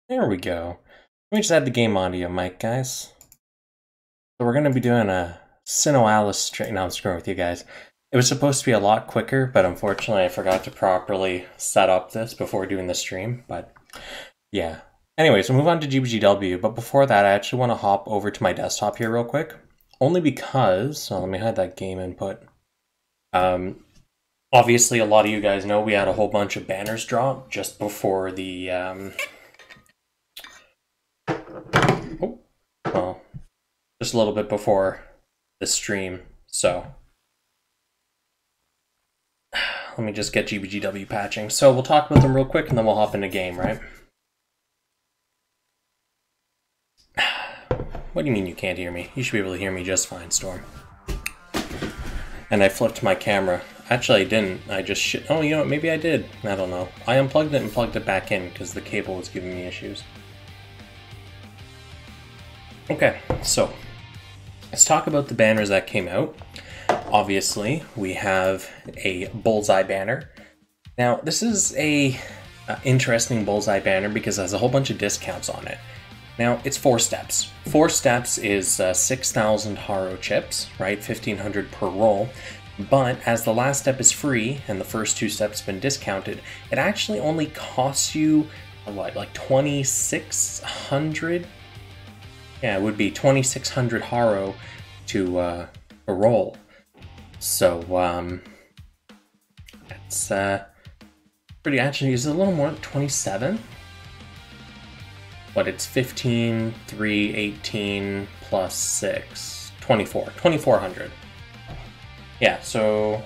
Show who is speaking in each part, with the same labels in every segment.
Speaker 1: There we go. We just had the game audio mic, guys. So we're going to be doing a Sinoalis stream. No, I'm screwing with you guys. It was supposed to be a lot quicker, but unfortunately I forgot to properly set up this before doing the stream. But yeah. Anyways, we'll move on to GBGW. But before that, I actually want to hop over to my desktop here real quick. Only because, so let me hide that game input. Obviously, a lot of you guys know we had a whole bunch of banners drop just before the, well, just a little bit before the stream, so let me just get GBGW patching. So we'll talk about them real quick and then we'll hop into game, right? What do you mean you can't hear me? You should be able to hear me just fine, Storm. And I flipped my camera. Actually, I didn't. I just oh, you know what? Maybe I did. I don't know. I unplugged it and plugged it back in because the cable was giving me issues. Okay, so let's talk about the banners that came out. Obviously, we have a bullseye banner. Now, this is a interesting bullseye banner because it has a whole bunch of discounts on it. Now, it's 4 steps. 4 steps is 6,000 Haro chips, right? 1,500 per roll. But as the last step is free and the first 2 steps have been discounted, it actually only costs you, what, like 2,600? Yeah, it would be 2,600 Haro to roll. So, it's pretty, actually, it's a little more, 27? But it's 15, 3, 18, plus 6, 24, 2,400. Yeah, so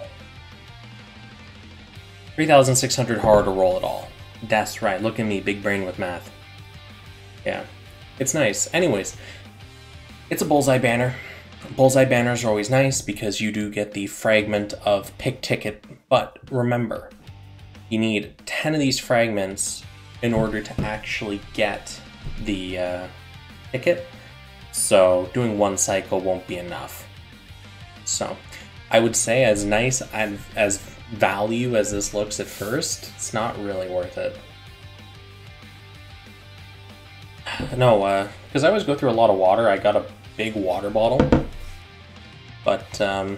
Speaker 1: 3,600 Haro to roll it all. That's right, look at me, big brain with math. Yeah, it's nice. Anyways, it's a bullseye banner. Bullseye banners are always nice because you do get the fragment of pick ticket, but remember, you need 10 of these fragments in order to actually get the ticket, so doing 1 cycle won't be enough. So I would say as nice and as value as this looks at first, it's not really worth it. No, because I always go through a lot of water. I got a big water bottle, but I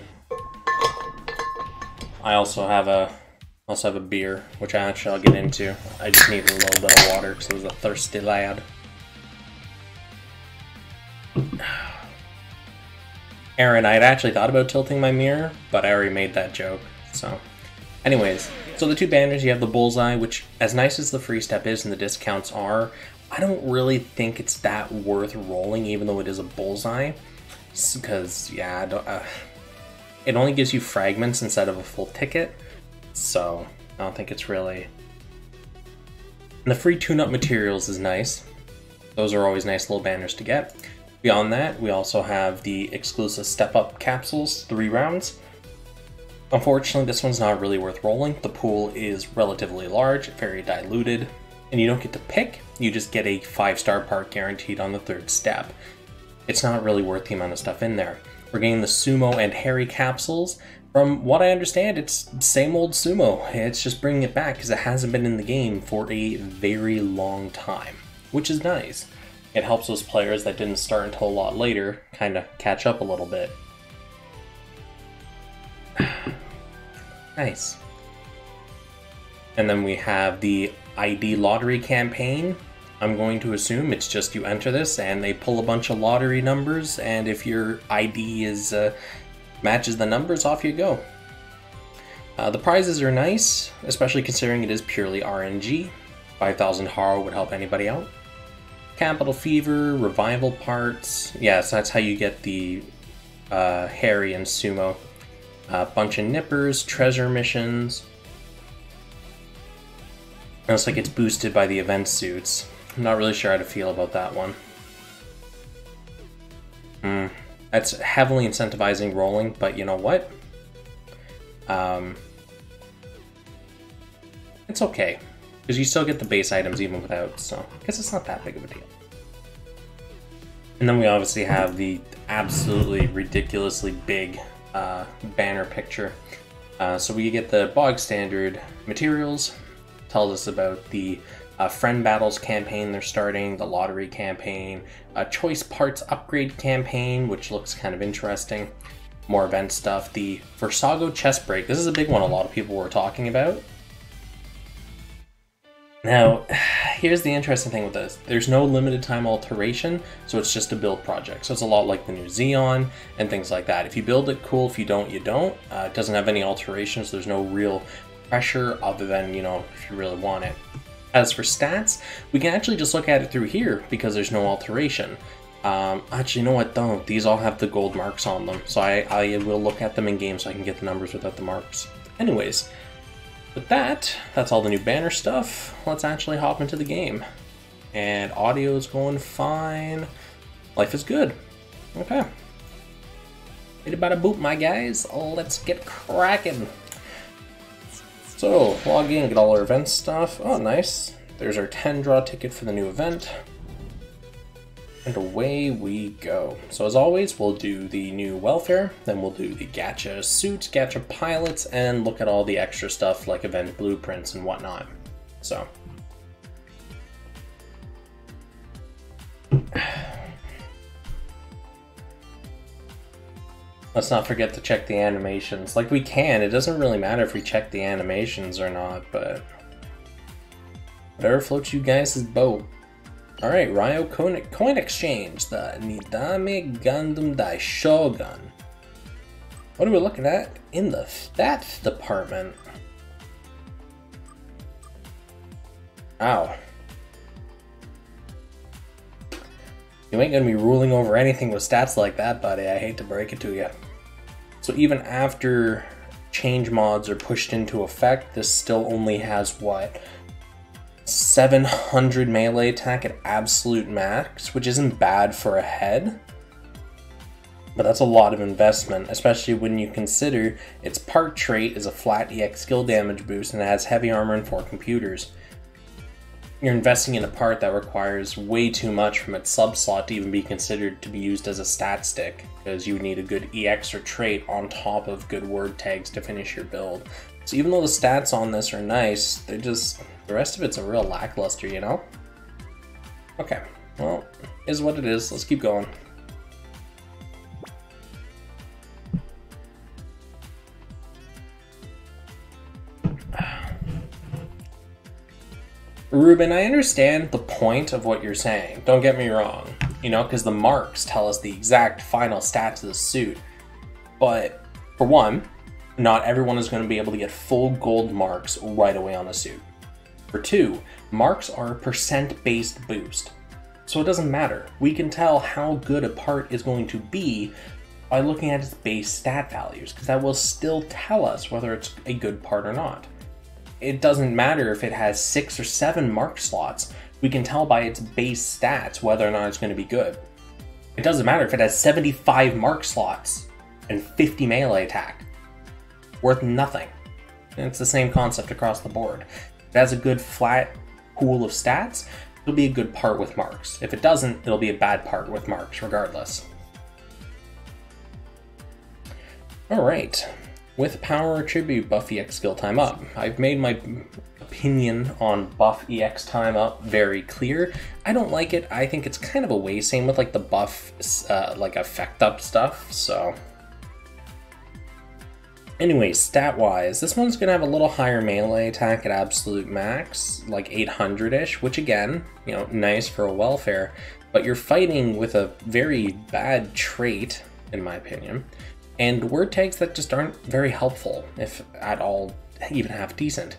Speaker 1: also have a beer, which I'll get into. I just needed a little bit of water because I was a thirsty lad. Aaron, I had actually thought about tilting my mirror, but I already made that joke, so. Anyways, so the 2 banners, you have the bullseye, which, as nice as the free step is and the discounts are, I don't really think it's that worth rolling, even though it is a bullseye. Because, yeah, it only gives you fragments instead of a full ticket, so I don't think it's really... And the free tune-up materials is nice. Those are always nice little banners to get. Beyond that, we also have the exclusive step-up capsules, 3 rounds. Unfortunately, this one's not really worth rolling. The pool is relatively large, very diluted, and you don't get to pick, you just get a 5-star part guaranteed on the 3rd step. It's not really worth the amount of stuff in there. We're getting the Sumo and Harry capsules. From what I understand, it's same old Sumo. It's just bringing it back because it hasn't been in the game for a very long time, which is nice. It helps those players that didn't start until a lot later kind of catch up a little bit. Nice. And then we have the ID lottery campaign. I'm going to assume it's just you enter this and they pull a bunch of lottery numbers, and if your ID is matches the numbers, off you go. The prizes are nice, especially considering it is purely RNG. 5,000 Haro would help anybody out. Capital Fever, Revival Parts. Yeah, so that's how you get the Harry and Sumo. A bunch of Nippers, Treasure Missions. It looks like it's boosted by the event suits. I'm not really sure how to feel about that one. That's heavily incentivizing rolling, but you know what? It's okay. Because you still get the base items even without, so I guess it's not that big of a deal. And then we obviously have the absolutely ridiculously big banner picture. So we get the bog standard materials, tells us about the Friend Battles campaign they're starting, the Lottery campaign, a Choice Parts Upgrade campaign, which looks kind of interesting. More event stuff. The Virsago Chest Break. This is a big one a lot of people were talking about. Now, here's the interesting thing with this. There's no limited time alteration, so it's just a build project. So it's a lot like the new Xeon and things like that. If you build it, cool. If you don't, you don't. It doesn't have any alterations. There's no real pressure other than, you know, if you really want it. As for stats, we can actually just look at it through here because there's no alteration. Actually, you know what though? These all have the gold marks on them, so I will look at them in game so I can get the numbers without the marks. Anyways, with that, that's all the new banner stuff. Let's actually hop into the game. And audio is going fine. Life is good. Okay. Bada bada boop, my guys. Let's get cracking. So, log in, get all our event stuff. Oh, nice. There's our 10 draw ticket for the new event. And away we go. So as always, we'll do the new welfare, then we'll do the gacha suits, gacha pilots, and look at all the extra stuff like event blueprints and whatnot. So. Let's not forget to check the animations. Like we can, it doesn't really matter if we check the animations or not, but whatever floats you guys' boat. Alright, Raiou coin exchange, the Nidaime Daishogun. What are we looking at in the stats department? Ow. You ain't gonna be ruling over anything with stats like that, buddy. I hate to break it to you. So even after change mods are pushed into effect, this still only has, what, 700 melee attack at absolute max, which isn't bad for a head. But that's a lot of investment, especially when you consider its part trait is a flat EX skill damage boost and it has heavy armor and 4 computers. You're investing in a part that requires way too much from its sub-slot to even be considered to be used as a stat stick, because you would need a good EX or trait on top of good word tags to finish your build. So even though the stats on this are nice, they're just, the rest of it's a real lackluster, you know? Okay, well, is what it is. Let's keep going. Ruben, I understand the point of what you're saying. Don't get me wrong, you know, because the marks tell us the exact final stats of the suit. But for one, not everyone is going to be able to get full gold marks right away on a suit. For two, marks are a percent-based boost. So it doesn't matter. We can tell how good a part is going to be by looking at its base stat values, because that will still tell us whether it's a good part or not. It doesn't matter if it has 6 or 7 mark slots. We can tell by its base stats whether or not it's going to be good. It doesn't matter if it has 75 mark slots and 50 melee attack. Worth nothing. And it's the same concept across the board. If it has a good flat pool of stats, it'll be a good part with marks. If it doesn't, it'll be a bad part with marks regardless. Alright. With power attribute, buff EX skill time up. I've made my opinion on buff EX time up very clear. I don't like it. I think it's kind of a waste. Same with like the buff like effect up stuff. So anyways, stat wise, this one's gonna have a little higher melee attack at absolute max, like 800-ish, which again, you know, nice for a welfare, but you're fighting with a very bad trait, in my opinion. And word tags that just aren't very helpful, if at all even half decent.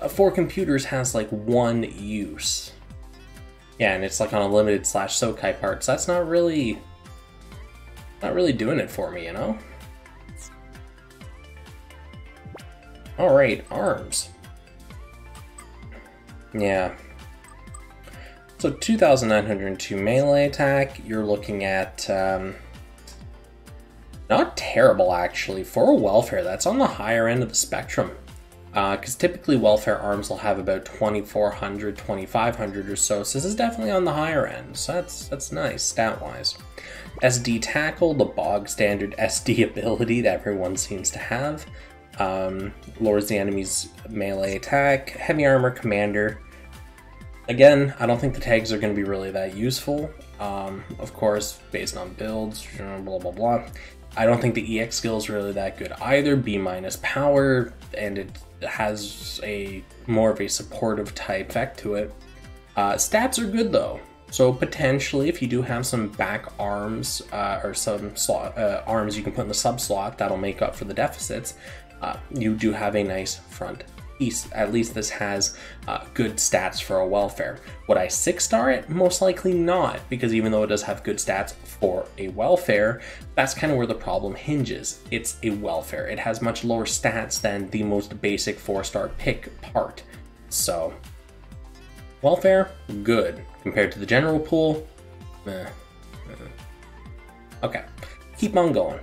Speaker 1: 4 computers has like 1 use. Yeah, and it's like on a limited / Sokai part, so that's not really doing it for me, you know? Alright, arms. Yeah. So 2,902 melee attack, you're looking at not terrible, actually. For a welfare, that's on the higher end of the spectrum. Because typically welfare arms will have about 2,400, 2,500 or so. So this is definitely on the higher end. So that's nice, stat-wise. SD tackle, the bog standard SD ability that everyone seems to have. Lowers the enemy's melee attack. Heavy armor commander. Again, I don't think the tags are going to be really that useful. Of course, based on builds, blah blah blah. I don't think the EX skill is really that good either. B- power, and it has a more of a supportive type effect to it. Stats are good though, so potentially if you do have some back arms or some arms you can put in the sub slot, that'll make up for the deficits. You do have a nice front piece. At least this has good stats for a welfare. Would I 6-star it? Most likely not, because even though it does have good stats for a welfare, that's kind of where the problem hinges. It's a welfare. It has much lower stats than the most basic 4-star pick part. So, welfare, good. Compared to the general pool, Okay, keep on going.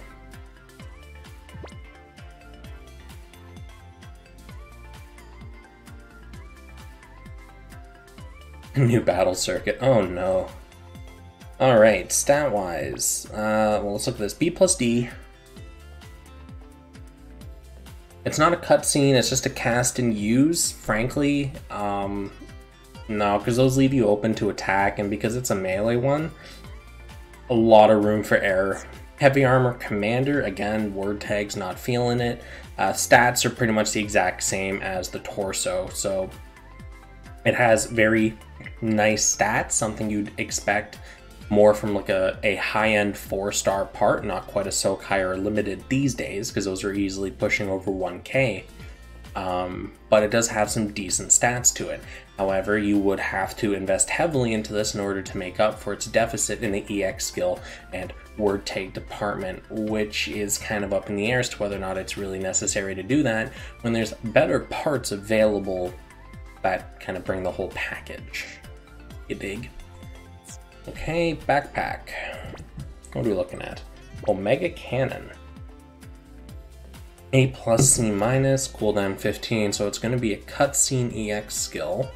Speaker 1: New battle circuit. Oh no. Alright, stat-wise. Well, let's look at this. B plus D. It's not a cutscene, it's just a cast and use, frankly. No, because those leave you open to attack, and because it's a melee one, a lot of room for error. Heavy Armor Commander, again, word tags, not feeling it. Stats are pretty much the exact same as the torso, so it has very nice stats, something you'd expect more from like a high-end 4-star part, not quite a Sokai or limited these days, because those are easily pushing over 1k. But it does have some decent stats to it. However, you would have to invest heavily into this in order to make up for its deficit in the EX skill and word tag department, which is kind of up in the air as to whether or not it's really necessary to do that when there's better parts available that kind of bring the whole package. You dig? Okay, backpack. What are we looking at? Omega Cannon. A plus C minus, cooldown 15, so it's going to be a cutscene EX skill.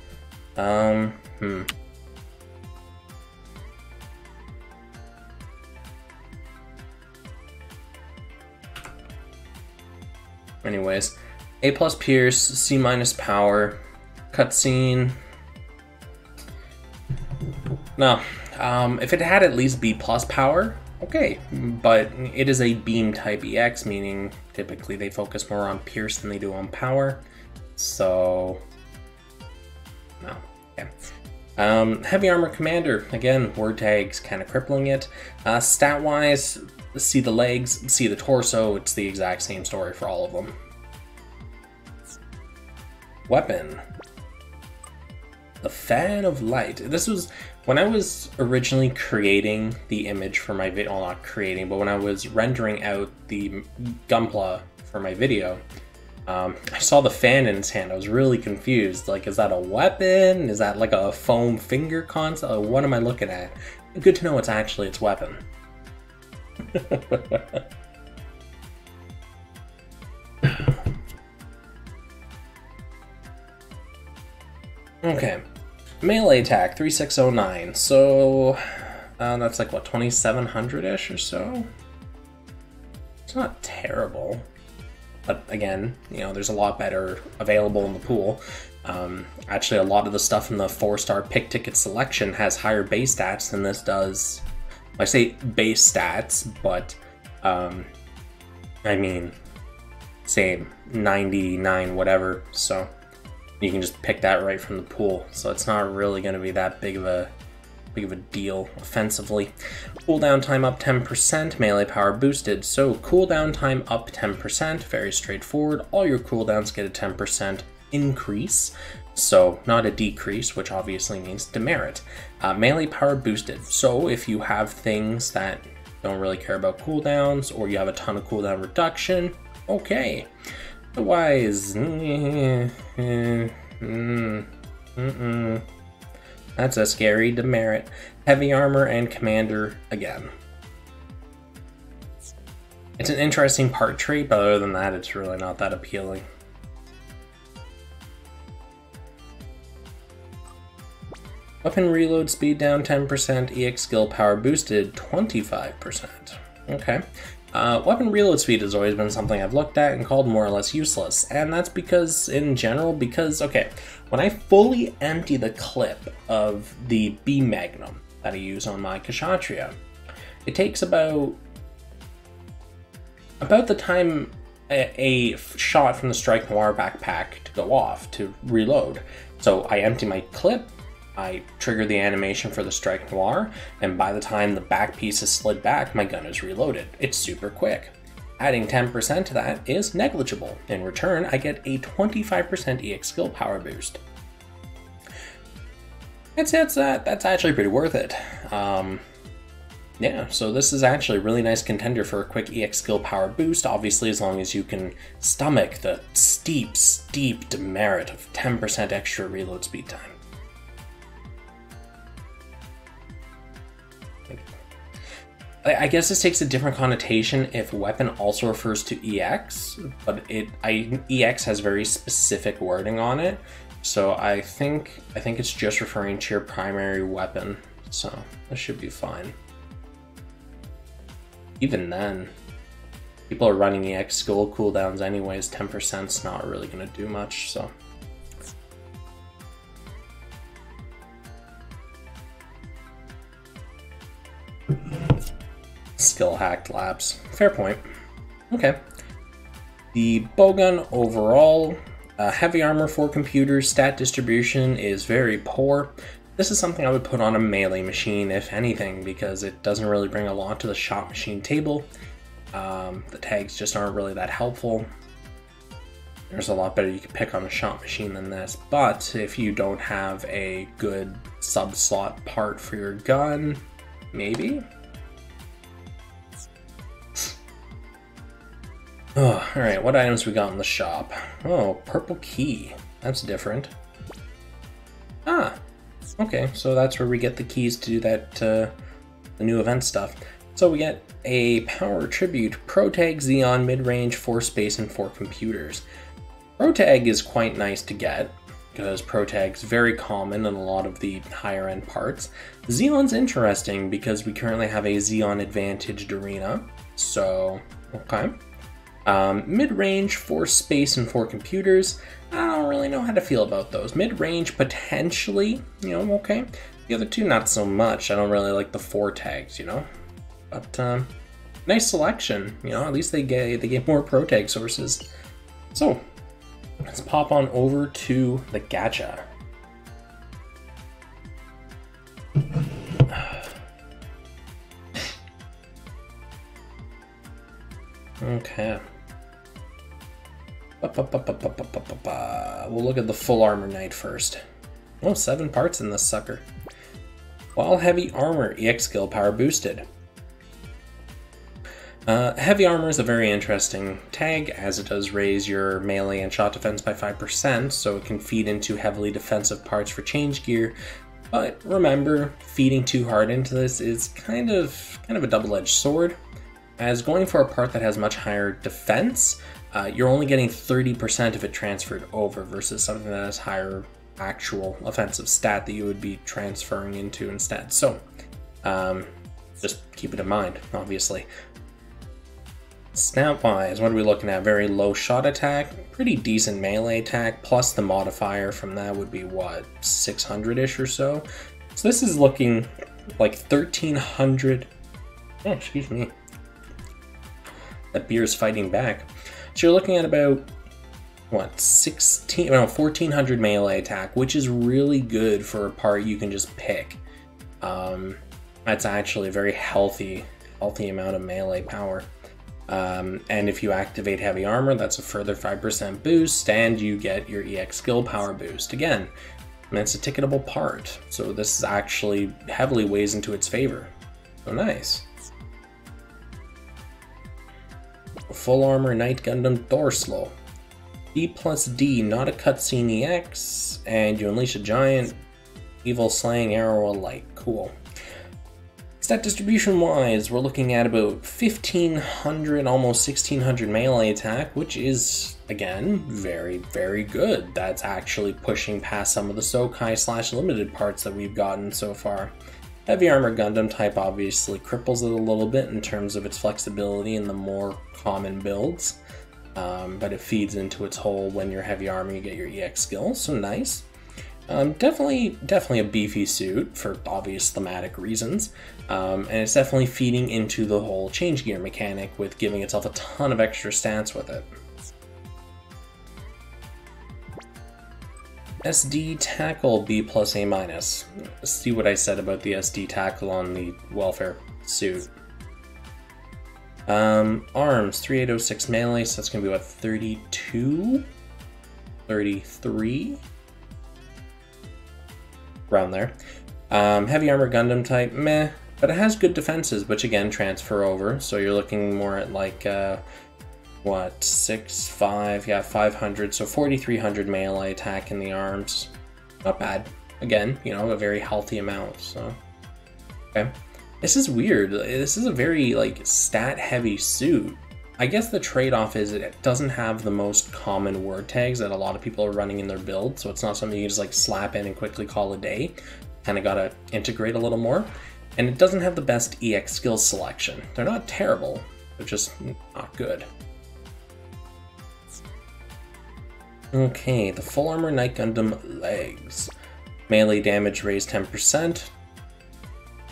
Speaker 1: Anyways, A plus Pierce, C minus power, cutscene. No, if it had at least B plus power, okay, but it is a beam type EX, meaning typically they focus more on Pierce than they do on power, so no. Okay. Heavy Armor Commander, again, word tags kind of crippling it. Stat wise, see the legs, see the torso, it's the exact same story for all of them. Weapon. The Fan of Light. This was when I was originally creating the image for my video, well, not creating, but when I was rendering out the Gunpla for my video, I saw the fan in his hand. I was really confused. Like, is that a weapon? Is that like a foam finger concept? What am I looking at? Good to know it's actually its weapon. Okay. Melee attack, 3609, so that's like, what, 2700-ish or so? It's not terrible, but again, you know, there's a lot better available in the pool. Actually, a lot of the stuff in the 4-star pick ticket selection has higher base stats than this does. I say base stats, but I mean, same, 99 whatever, so you can just pick that right from the pool, so it's not really going to be that big of a deal offensively. Cooldown time up 10%, melee power boosted. So cooldown time up 10%, very straightforward. All your cooldowns get a 10% increase, so not a decrease, which obviously means demerit. Melee power boosted. So if you have things that don't really care about cooldowns, or you have a ton of cooldown reduction, okay. Otherwise, that's a scary demerit. Heavy Armor and Commander again. It's an interesting part trait, but other than that, it's really not that appealing. Weapon reload speed down 10%, EX skill power boosted 25%. Okay. Weapon reload speed has always been something I've looked at and called more or less useless, and that's because, in general, okay, when I fully empty the clip of the beam magnum that I use on my Kshatriya, it takes about the time a shot from the Strike Noir backpack to go off, to reload. So I empty my clip, I trigger the animation for the Strike Noir, and by the time the back piece is slid back, my gun is reloaded. It's super quick. Adding 10% to that is negligible. In return, I get a 25% EX skill power boost. That's actually pretty worth it. Yeah, so this is actually a really nice contender for a quick EX skill power boost, obviously as long as you can stomach the steep demerit of 10% extra reload speed time. I guess this takes a different connotation if weapon also refers to EX, but EX has very specific wording on it, so I think it's just referring to your primary weapon, so that should be fine. Even then, people are running EX skill cooldowns anyways, 10%'s not really going to do much, so. Skill hacked labs. Fair point. Okay. The bowgun overall, heavy armor for computers, stat distribution is very poor. This is something I would put on a melee machine, if anything, because it doesn't really bring a lot to the shot machine table. The tags just aren't really that helpful. There's a lot better you can pick on a shot machine than this, but if you don't have a good sub-slot part for your gun, maybe? Oh, alright, what items we got in the shop? Oh, purple key. That's different. Ah, okay, so that's where we get the keys to do that, the new event stuff. So we get a power tribute, Protag, Xeon, mid-range, 4 space, and 4 computers. Protag is quite nice to get, because Protag's very common in a lot of the higher end parts. Xeon's interesting because we currently have a Xeon advantaged arena, so okay. Mid-range, 4 space, and 4 computers. I don't really know how to feel about those. Mid-range, potentially, you know, okay. The other two, not so much. I don't really like the 4 tags, you know. But, nice selection, you know, at least they get more Protag sources. So, let's pop on over to the gacha. Okay. We'll look at the full armor knight first. Oh, 7 parts in this sucker. While heavy armor, EX skill power boosted. Heavy armor is a very interesting tag, as it does raise your melee and shot defense by 5%, so it can feed into heavily defensive parts for change gear. But remember, feeding too hard into this is kind of a double-edged sword, as going for a part that has much higher defense, you're only getting 30% of it transferred over versus something that has higher actual offensive stat that you would be transferring into instead. So, just keep it in mind, obviously. Snap-wise, what are we looking at? Very low shot attack, pretty decent melee attack, plus the modifier from that would be, what, 600-ish or so? So this is looking like 1,300... Oh, excuse me. That beer's fighting back. So you're looking at about, what, 1,400 melee attack, which is really good for a part you can just pick. That's actually a very healthy amount of melee power. And if you activate heavy armor, that's a further 5% boost, and you get your EX skill power boost. Again, and it's a ticketable part, so this actually heavily weighs into its favor. So nice. Full armor Knight Gundam Thorslow. D plus D, not a cutscene EX, and you unleash a giant evil slaying arrow of light. Cool. Stat distribution wise, we're looking at about 1,500, almost 1,600 melee attack, which is, again, very, very good. That's actually pushing past some of the Sokai / limited parts that we've gotten so far. Heavy Armor Gundam type obviously cripples it a little bit in terms of its flexibility in the more common builds, but it feeds into its hole when you're Heavy Armor, you get your EX skills, so nice. Definitely a beefy suit for obvious thematic reasons, and it's definitely feeding into the whole change gear mechanic with giving itself a ton of extra stats with it. SD Tackle B plus A minus. Let's see what I said about the SD Tackle on the welfare suit. Arms 3806 melee, so that's gonna be what, 32? 33? Around there. Heavy Armor Gundam type, meh, but it has good defenses, which again transfer over, so you're looking more at like, what, 6'5", yeah, 500, so 4,300 melee attack in the arms. Not bad. Again, you know, a very healthy amount, so. Okay. This is weird. This is a very, like, stat-heavy suit. I guess the trade-off is it doesn't have the most common word tags that a lot of people are running in their build, so it's not something you just like slap in and quickly call a day. Kind of gotta integrate a little more. And it doesn't have the best EX skills selection. They're not terrible, they're just not good. Okay, the Full Armor Night Gundam legs. Melee damage raised 10%.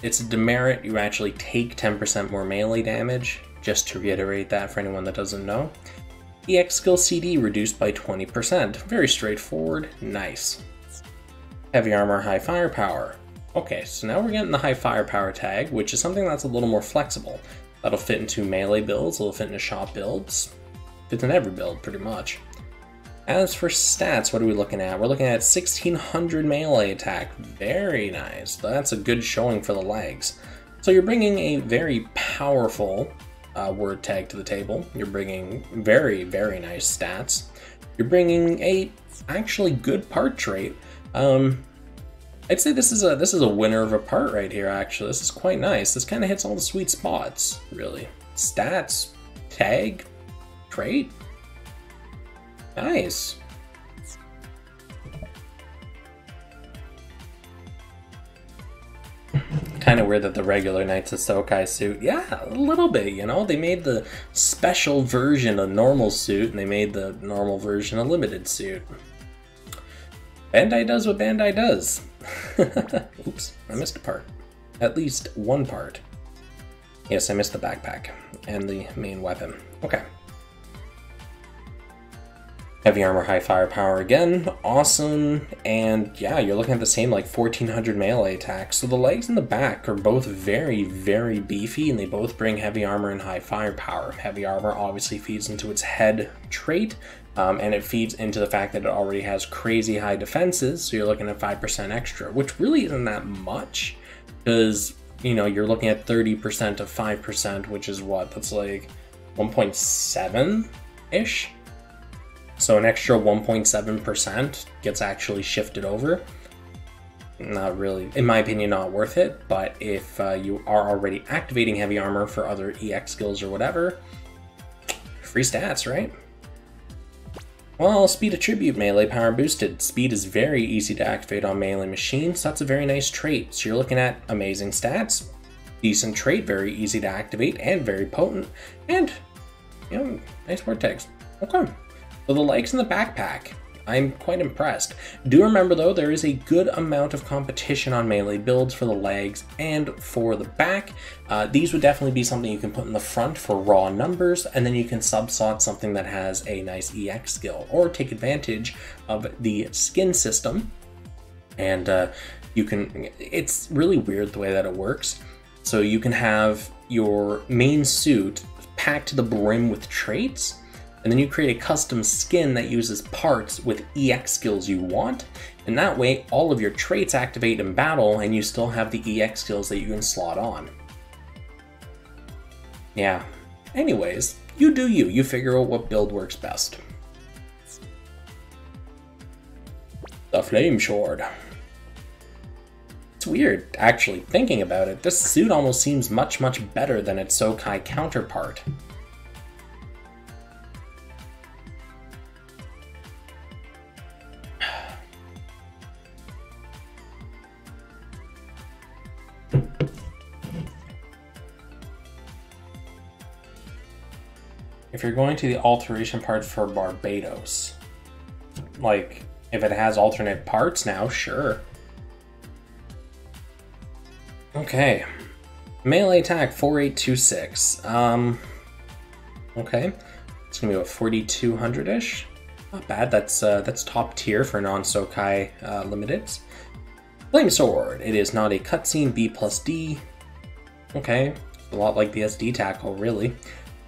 Speaker 1: It's a demerit, you actually take 10% more melee damage. Just to reiterate that for anyone that doesn't know. EX skill CD reduced by 20%. Very straightforward, nice. Heavy Armor, High Firepower. Okay, so now we're getting the High Firepower tag, which is something that's a little more flexible. That'll fit into melee builds, it'll fit into shop builds. Fits in every build, pretty much. As for stats, what are we looking at? We're looking at 1600 melee attack. Very nice. That's a good showing for the legs. So you're bringing a very powerful word tag to the table. You're bringing very, very nice stats. You're bringing a actually good part trait. I'd say this is a winner of a part right here. Actually, this is quite nice. This kind of hits all the sweet spots, really. Stats, tag, trait. Nice. Kind of weird that the regular Knights of Sokai suit, yeah, a little bit, you know? They made the special version a normal suit, and they made the normal version a limited suit. Bandai does what Bandai does. Oops, I missed a part. At least one part. Yes, I missed the backpack and the main weapon. Okay. Heavy Armor, High Firepower again, awesome, and yeah, you're looking at the same like 1400 melee attack. So the legs and the back are both very, very beefy, and they both bring Heavy Armor and High Firepower. Heavy Armor obviously feeds into its head trait, and it feeds into the fact that it already has crazy high defenses, so you're looking at 5% extra, which really isn't that much, because, you know, you're looking at 30% of 5%, which is what, that's like 1.7-ish? So an extra 1.7% gets actually shifted over. Not really, in my opinion, not worth it, but if you are already activating Heavy Armor for other EX skills or whatever, free stats, right? Well, Speed Attribute melee power boosted. Speed is very easy to activate on melee machines, so that's a very nice trait. So you're looking at amazing stats, decent trait, very easy to activate, and very potent, and, you know, nice word tags. Okay. So the legs and the backpack, I'm quite impressed. Do remember though, there is a good amount of competition on melee builds for the legs and for the back. These would definitely be something you can put in the front for raw numbers, and then you can subslot something that has a nice EX skill, or take advantage of the skin system. And you can, it's really weird the way that it works. So you can have your main suit packed to the brim with traits, and then you create a custom skin that uses parts with EX skills you want, and that way all of your traits activate in battle and you still have the EX skills that you can slot on. Yeah. Anyways, you do you. You figure out what build works best. The Flame Sword. It's weird, actually, thinking about it. This suit almost seems much, much better than its Sokai counterpart. if you're going to the alteration part for Barbatos, like, if it has alternate parts now, sure. Okay. Melee attack, 4826. Okay. It's gonna be about 4200-ish. Not bad, that's top tier for non-Sokai limiteds. Flame Sword, it is not a cutscene, B+D. Okay, a lot like the SD tackle, really.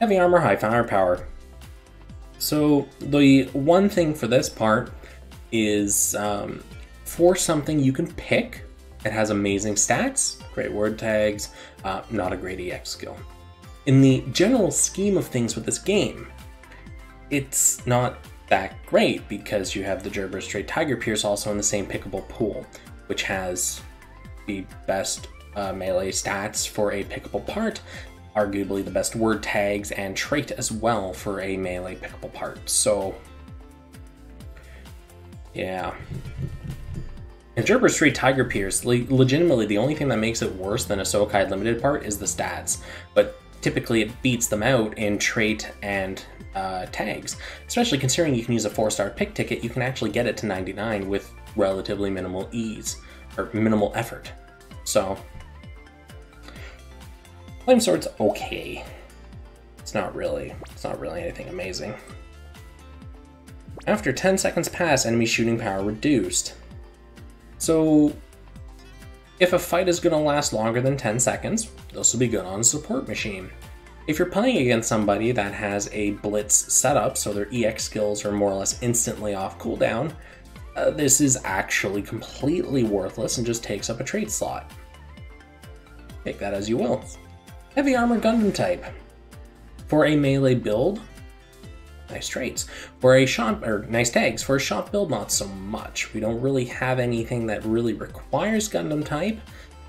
Speaker 1: Heavy armor, high firepower. So the one thing for this part is for something you can pick, it has amazing stats, great word tags, not a great EX skill. In the general scheme of things with this game, it's not that great because you have the Gerber Straight Tiger Pierce also in the same pickable pool, which has the best melee stats for a pickable part, arguably the best word tags and trait as well for a melee pickable part. So, yeah. And Gerber Straight Tiger Pierce, legitimately the only thing that makes it worse than a Sokai limited part is the stats, but typically it beats them out in trait and tags, especially considering you can use a 4-star pick ticket. You can actually get it to 99 with relatively minimal ease, or minimal effort. So, Flame Sword's okay. It's not really anything amazing. After 10 seconds pass, enemy shooting power reduced. So, if a fight is going to last longer than 10 seconds, this will be good on a support machine. If you're playing against somebody that has a blitz setup, so their EX skills are more or less instantly off cooldown, this is actually completely worthless and just takes up a trait slot. Take that as you will. Heavy Armor Gundam type. For a melee build, nice traits. For a shot, or nice tags. For a shot build, not so much. We don't really have anything that really requires Gundam type.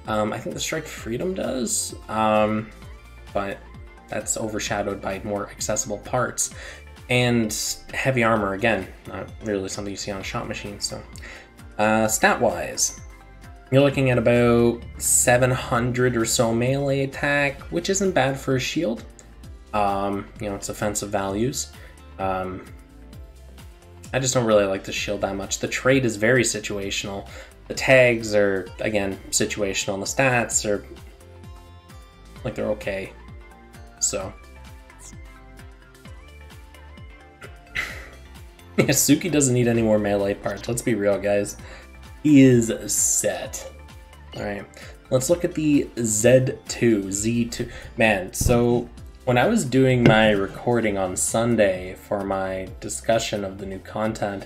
Speaker 1: I think the Strike Freedom does, but that's overshadowed by more accessible parts. And heavy armor, again, not really something you see on shot machines. So, stat-wise, you're looking at about 700 or so melee attack, which isn't bad for a shield. You know, it's offensive values. I just don't really like the shield that much. The trait is very situational. The tags are, again, situational. And the stats are, like, they're okay. So. Yeah, Suki doesn't need any more melee parts. Let's be real, guys. He is set. Alright, let's look at the Z2. Man, so when I was doing my recording on Sunday for my discussion of the new content,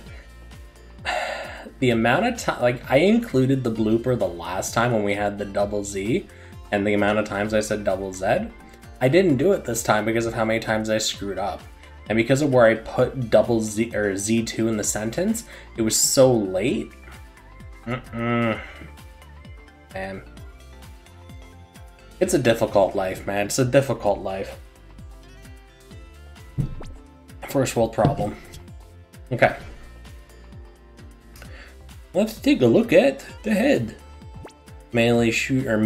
Speaker 1: the amount of time, like, I included the blooper the last time when we had the double Z, and the amount of times I said double Z. I didn't do it this time because of how many times I screwed up. And because of where I put double Z or Z2 in the sentence, it was so late. Man. It's a difficult life, man. It's a difficult life. First world problem. Okay. Let's take a look at the head. Melee shooter,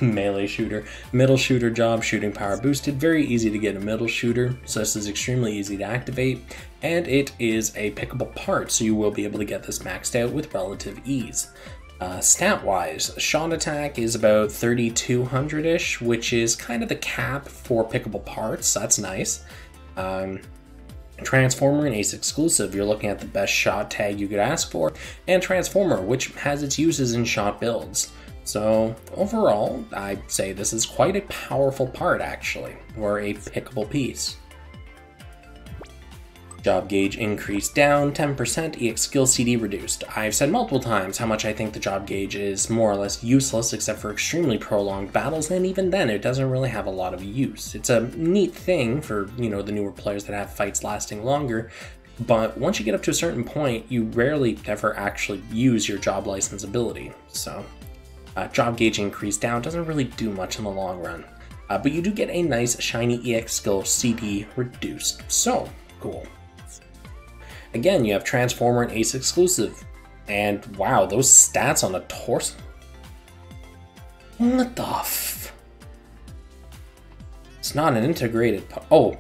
Speaker 1: middle shooter job, shooting power boosted. Very easy to get a middle shooter, so this is extremely easy to activate, and it is a pickable part, so you will be able to get this maxed out with relative ease. Stat-wise, shot attack is about 3200-ish, which is kind of the cap for pickable parts, so that's nice. Transformer and Ace exclusive, you're looking at the best shot tag you could ask for, and Transformer, which has its uses in shot builds. So overall, I'd say this is quite a powerful part, actually, or a pickable piece. Job gauge increased down 10%, EX skill CD reduced. I've said multiple times how much I think the job gauge is more or less useless except for extremely prolonged battles, and even then it doesn't really have a lot of use. It's a neat thing for, you know, the newer players that have fights lasting longer, but once you get up to a certain point, you rarely ever actually use your job license ability. So, job gauge increased down doesn't really do much in the long run. But you do get a nice shiny EX skill CD reduced. So, cool. Again, you have Transformer and Ace exclusive. And wow, those stats on the torso. What the f... It's not an integrated... Oh,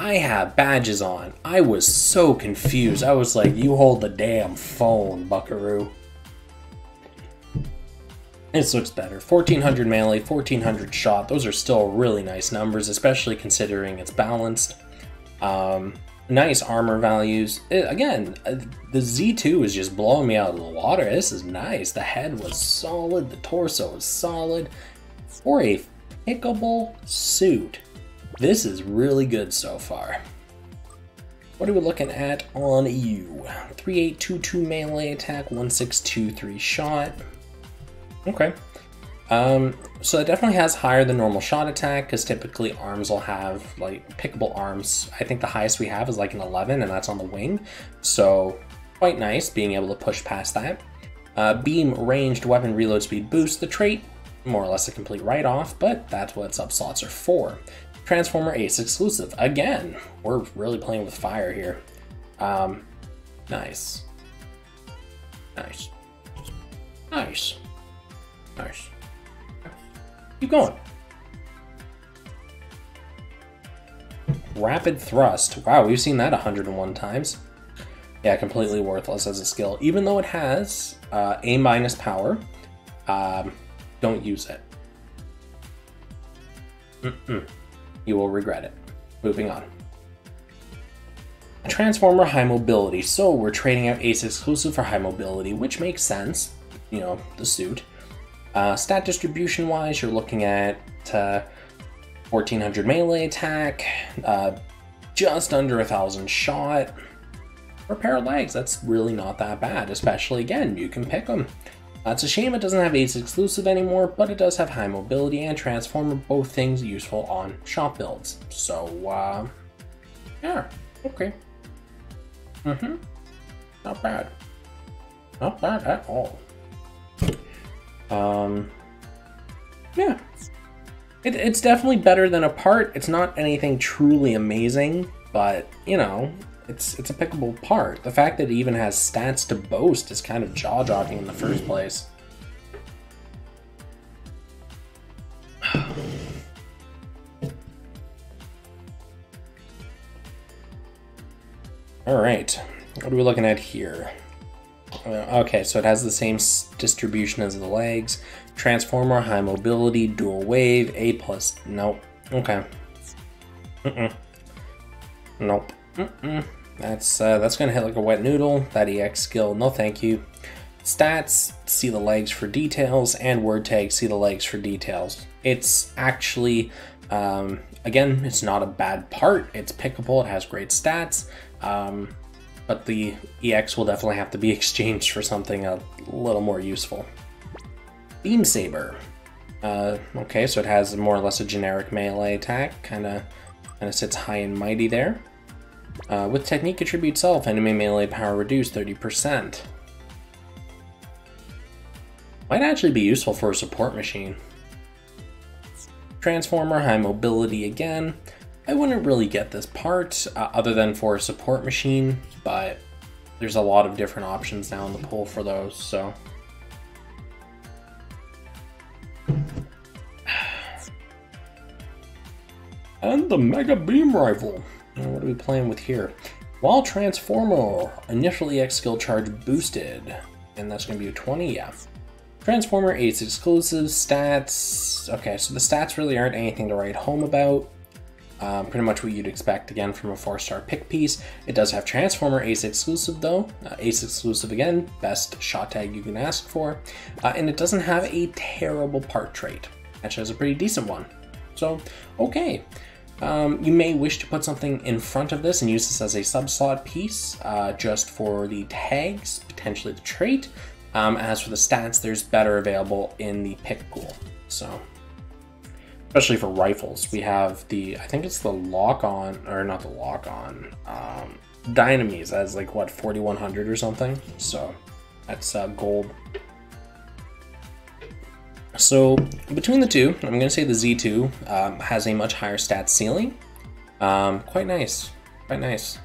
Speaker 1: I have badges on. I was so confused. I was like, you hold the damn phone, buckaroo. This looks better. 1400 melee, 1400 shot. Those are still really nice numbers, especially considering it's balanced. Nice armor values. Again, the Z2 is just blowing me out of the water. This is nice. The head was solid. The torso was solid. For a pickable suit, this is really good so far. What are we looking at on you? 3822 melee attack, 1623 shot. Okay. So it definitely has higher than normal shot attack, because typically arms will have, like, pickable arms. I think the highest we have is like an 11, and that's on the wing. So, quite nice being able to push past that. Beam ranged weapon reload speed boost. The trait, more or less a complete write-off, but that's what subslots are for. Transformer Ace exclusive. Again, we're really playing with fire here. Nice. Nice. Nice. Nice. Keep going. Rapid thrust. Wow, we've seen that 101 times. Yeah, completely worthless as a skill. Even though it has A- power, don't use it. You will regret it. Moving on. Transformer high mobility. So we're trading out Ace exclusive for high mobility, which makes sense. You know, the suit. Stat distribution wise, you're looking at 1400 melee attack, just under 1000 shot. For a pair of legs, that's really not that bad, especially again, you can pick them. It's a shame it doesn't have Ace exclusive anymore, but it does have high mobility and transformer, both things useful on shop builds. So, yeah, okay. Not bad. Not bad at all. Yeah. It's definitely better than a part. It's not anything truly amazing, but, you know, it's a pickable part. The fact that it even has stats to boast is kind of jaw-dropping in the first place. Alright, what are we looking at here? Okay, so it has the same distribution as the legs. Transformer, high mobility, dual wave, A+. Nope. Okay. Nope. That's gonna hit like a wet noodle. That EX skill, no thank you. Stats, see the legs for details, and word tag, see the legs for details. It's actually, again, it's not a bad part. It's pickable, it has great stats. But the EX will definitely have to be exchanged for something a little more useful. Beam Saber. Okay, so it has more or less a generic melee attack, kind of sits high and mighty there. With technique attribute self, enemy melee power reduced 30%. Might actually be useful for a support machine. Transformer, high mobility again. I wouldn't really get this part other than for a support machine, but there's a lot of different options now in the pool for those, so. And the Mega Beam Rifle. What are we playing with here? While Transformer, initial EX skill charge boosted, and that's going to be a 20, yeah. Transformer Ace exclusive stats. Okay, so the stats really aren't anything to write home about. Pretty much what you'd expect again from a 4-star pick piece. It does have Transformer Ace exclusive though. Ace exclusive again, best shot tag you can ask for. And it doesn't have a terrible part trait. Actually has a pretty decent one. So, okay. You may wish to put something in front of this and use this as a sub-slot piece, just for the tags, potentially the trait. As for the stats, there's better available in the pick pool. So, especially for rifles, we have the, I think it's the lock-on, or not the lock-on, Dynamis as like, what, 4100 or something? So, that's gold. So, between the two, I'm going to say the Z2 has a much higher stat ceiling. Quite nice. Quite nice.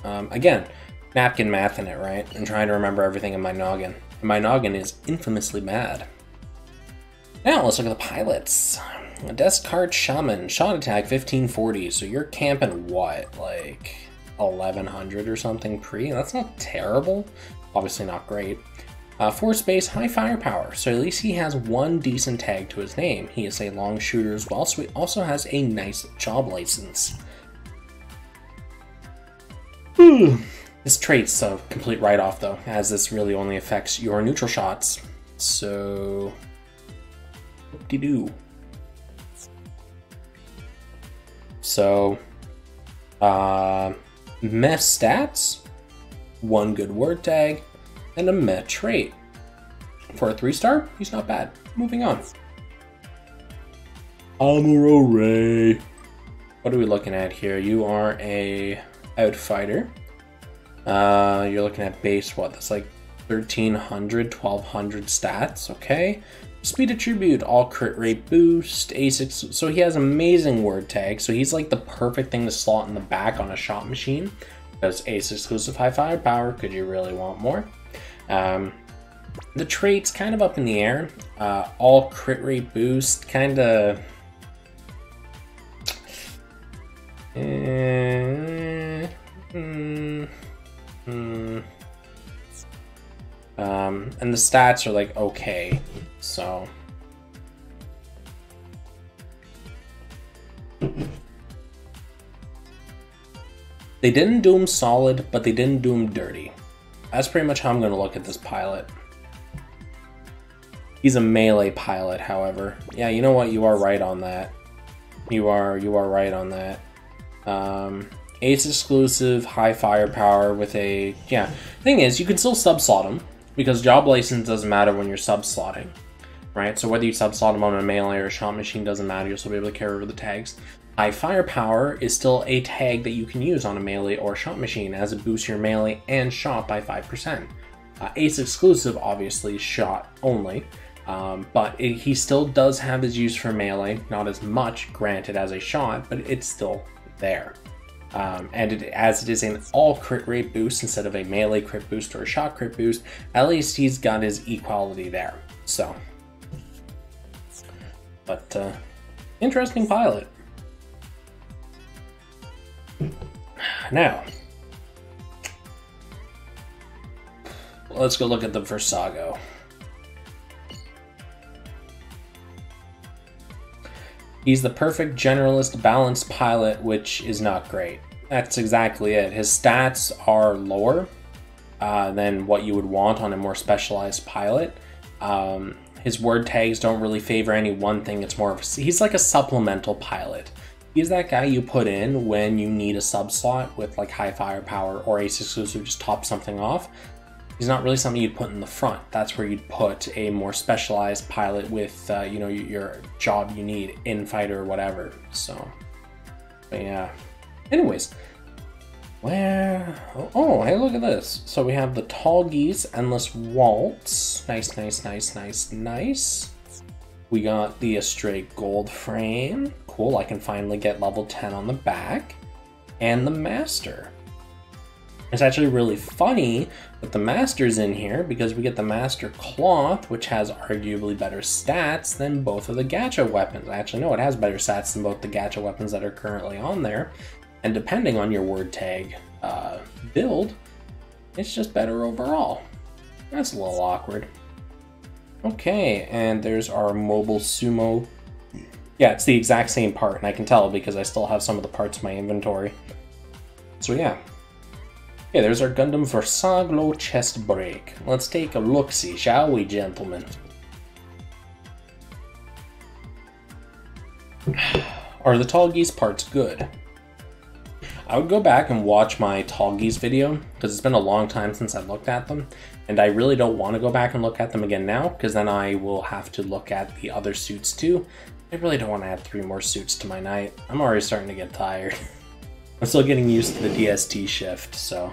Speaker 1: Again, napkin math in it, right? I'm trying to remember everything in my noggin. And my noggin is infamously bad. Now, let's look at the pilots. Descartes Shaman, shot attack 1540. So you're camping what, like 1100 or something pre? That's not terrible. Obviously not great. 4 space, high firepower. So at least he has one decent tag to his name. He is a long shooter as well, so he also has a nice job license. This trait's a complete write-off though, as this really only affects your neutral shots. So, whoop-de-doo. So, meh stats, 1 good word tag, and a meh trait. For a 3-star, he's not bad. Moving on. Amuro Ray. What are we looking at here? You are a outfighter. You're looking at base, what? That's like 1300, 1200 stats, okay. Speed attribute, all crit rate boost, A6, so he has amazing word tag, so he's like the perfect thing to slot in the back on a shot machine, because ace exclusive high firepower, could you really want more? The trait's kind of up in the air, all crit rate boost, kind of... and the stats are like okay, so they didn't do him solid, but they didn't do him dirty. That's pretty much how I'm going to look at this pilot. He's a melee pilot, however. Yeah, you know what? You are right on that. You are right on that. Ace exclusive, high firepower with a... Yeah, thing is, you can still sub-slot him, because job license doesn't matter when you're sub-slotting, right? So whether you sub-slot him on a melee or a shot machine doesn't matter, you'll still be able to carry over the tags. High firepower is still a tag that you can use on a melee or shot machine, as it boosts your melee and shot by 5%. Ace exclusive, obviously, shot only, but he still does have his use for melee, not as much, granted, as a shot, but it's still there. As it is an all crit rate boost instead of a melee crit boost or a shot crit boost, at least he's got his equality there. So, but interesting pilot. Now, let's go look at the Virsago. He's the perfect generalist balanced pilot, which is not great. That's exactly it. His stats are lower than what you would want on a more specialized pilot. His word tags don't really favor any one thing. It's more of he's like a supplemental pilot. He's that guy you put in when you need a sub slot with like high firepower or ace exclusive, just top something off. He's not really something you'd put in the front. That's where you'd put a more specialized pilot with, you know, your job you need, infighter or whatever. So, but yeah. Anyways, where? Oh, hey, look at this. So we have the Tall Geese Endless Waltz. Nice, nice, nice, nice, nice. We got the Astray Gold Frame. Cool, I can finally get level 10 on the back. And the Master. It's actually really funny that the Master's in here because we get the Master Cloth, which has arguably better stats than both of the gacha weapons. Actually, no, it has better stats than both the gacha weapons that are currently on there. And depending on your word tag build, it's just better overall. That's a little awkward. Okay, and there's our Mobile Sumo. Yeah, it's the exact same part, and I can tell because I still have some of the parts in my inventory. So yeah. Okay, there's our Gundam Virsago chest break. Let's take a look-see, shall we, gentlemen? Are the Tall Geese parts good? I would go back and watch my Tall Geese video, because it's been a long time since I looked at them, and I really don't want to go back and look at them again now, because then I will have to look at the other suits too. I really don't want to add 3 more suits to my night. I'm already starting to get tired. I'm still getting used to the DST shift, so...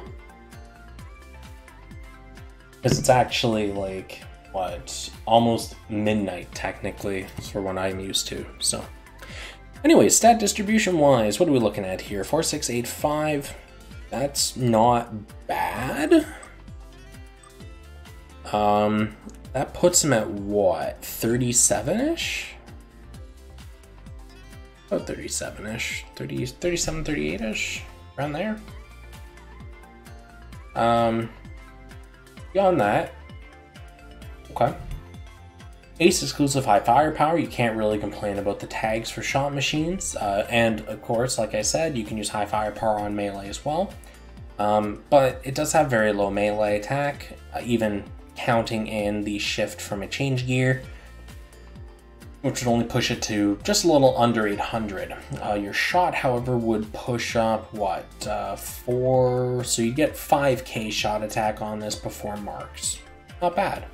Speaker 1: Because it's actually, like, what, almost midnight, technically, for what I'm used to, so... Anyway, stat distribution-wise, what are we looking at here? 4, 6, 8, 5. That's not bad. That puts him at, what, 37-ish? About 37-ish, 37, 38-ish, around there. Beyond that, okay. Ace exclusive high firepower, you can't really complain about the tags for shot machines. And of course, like I said, you can use high firepower on melee as well. But it does have very low melee attack, even counting in the shift from a change gear, which would only push it to just a little under 800. Your shot, however, would push up, what, 4, so you get 5k shot attack on this before marks. Not bad.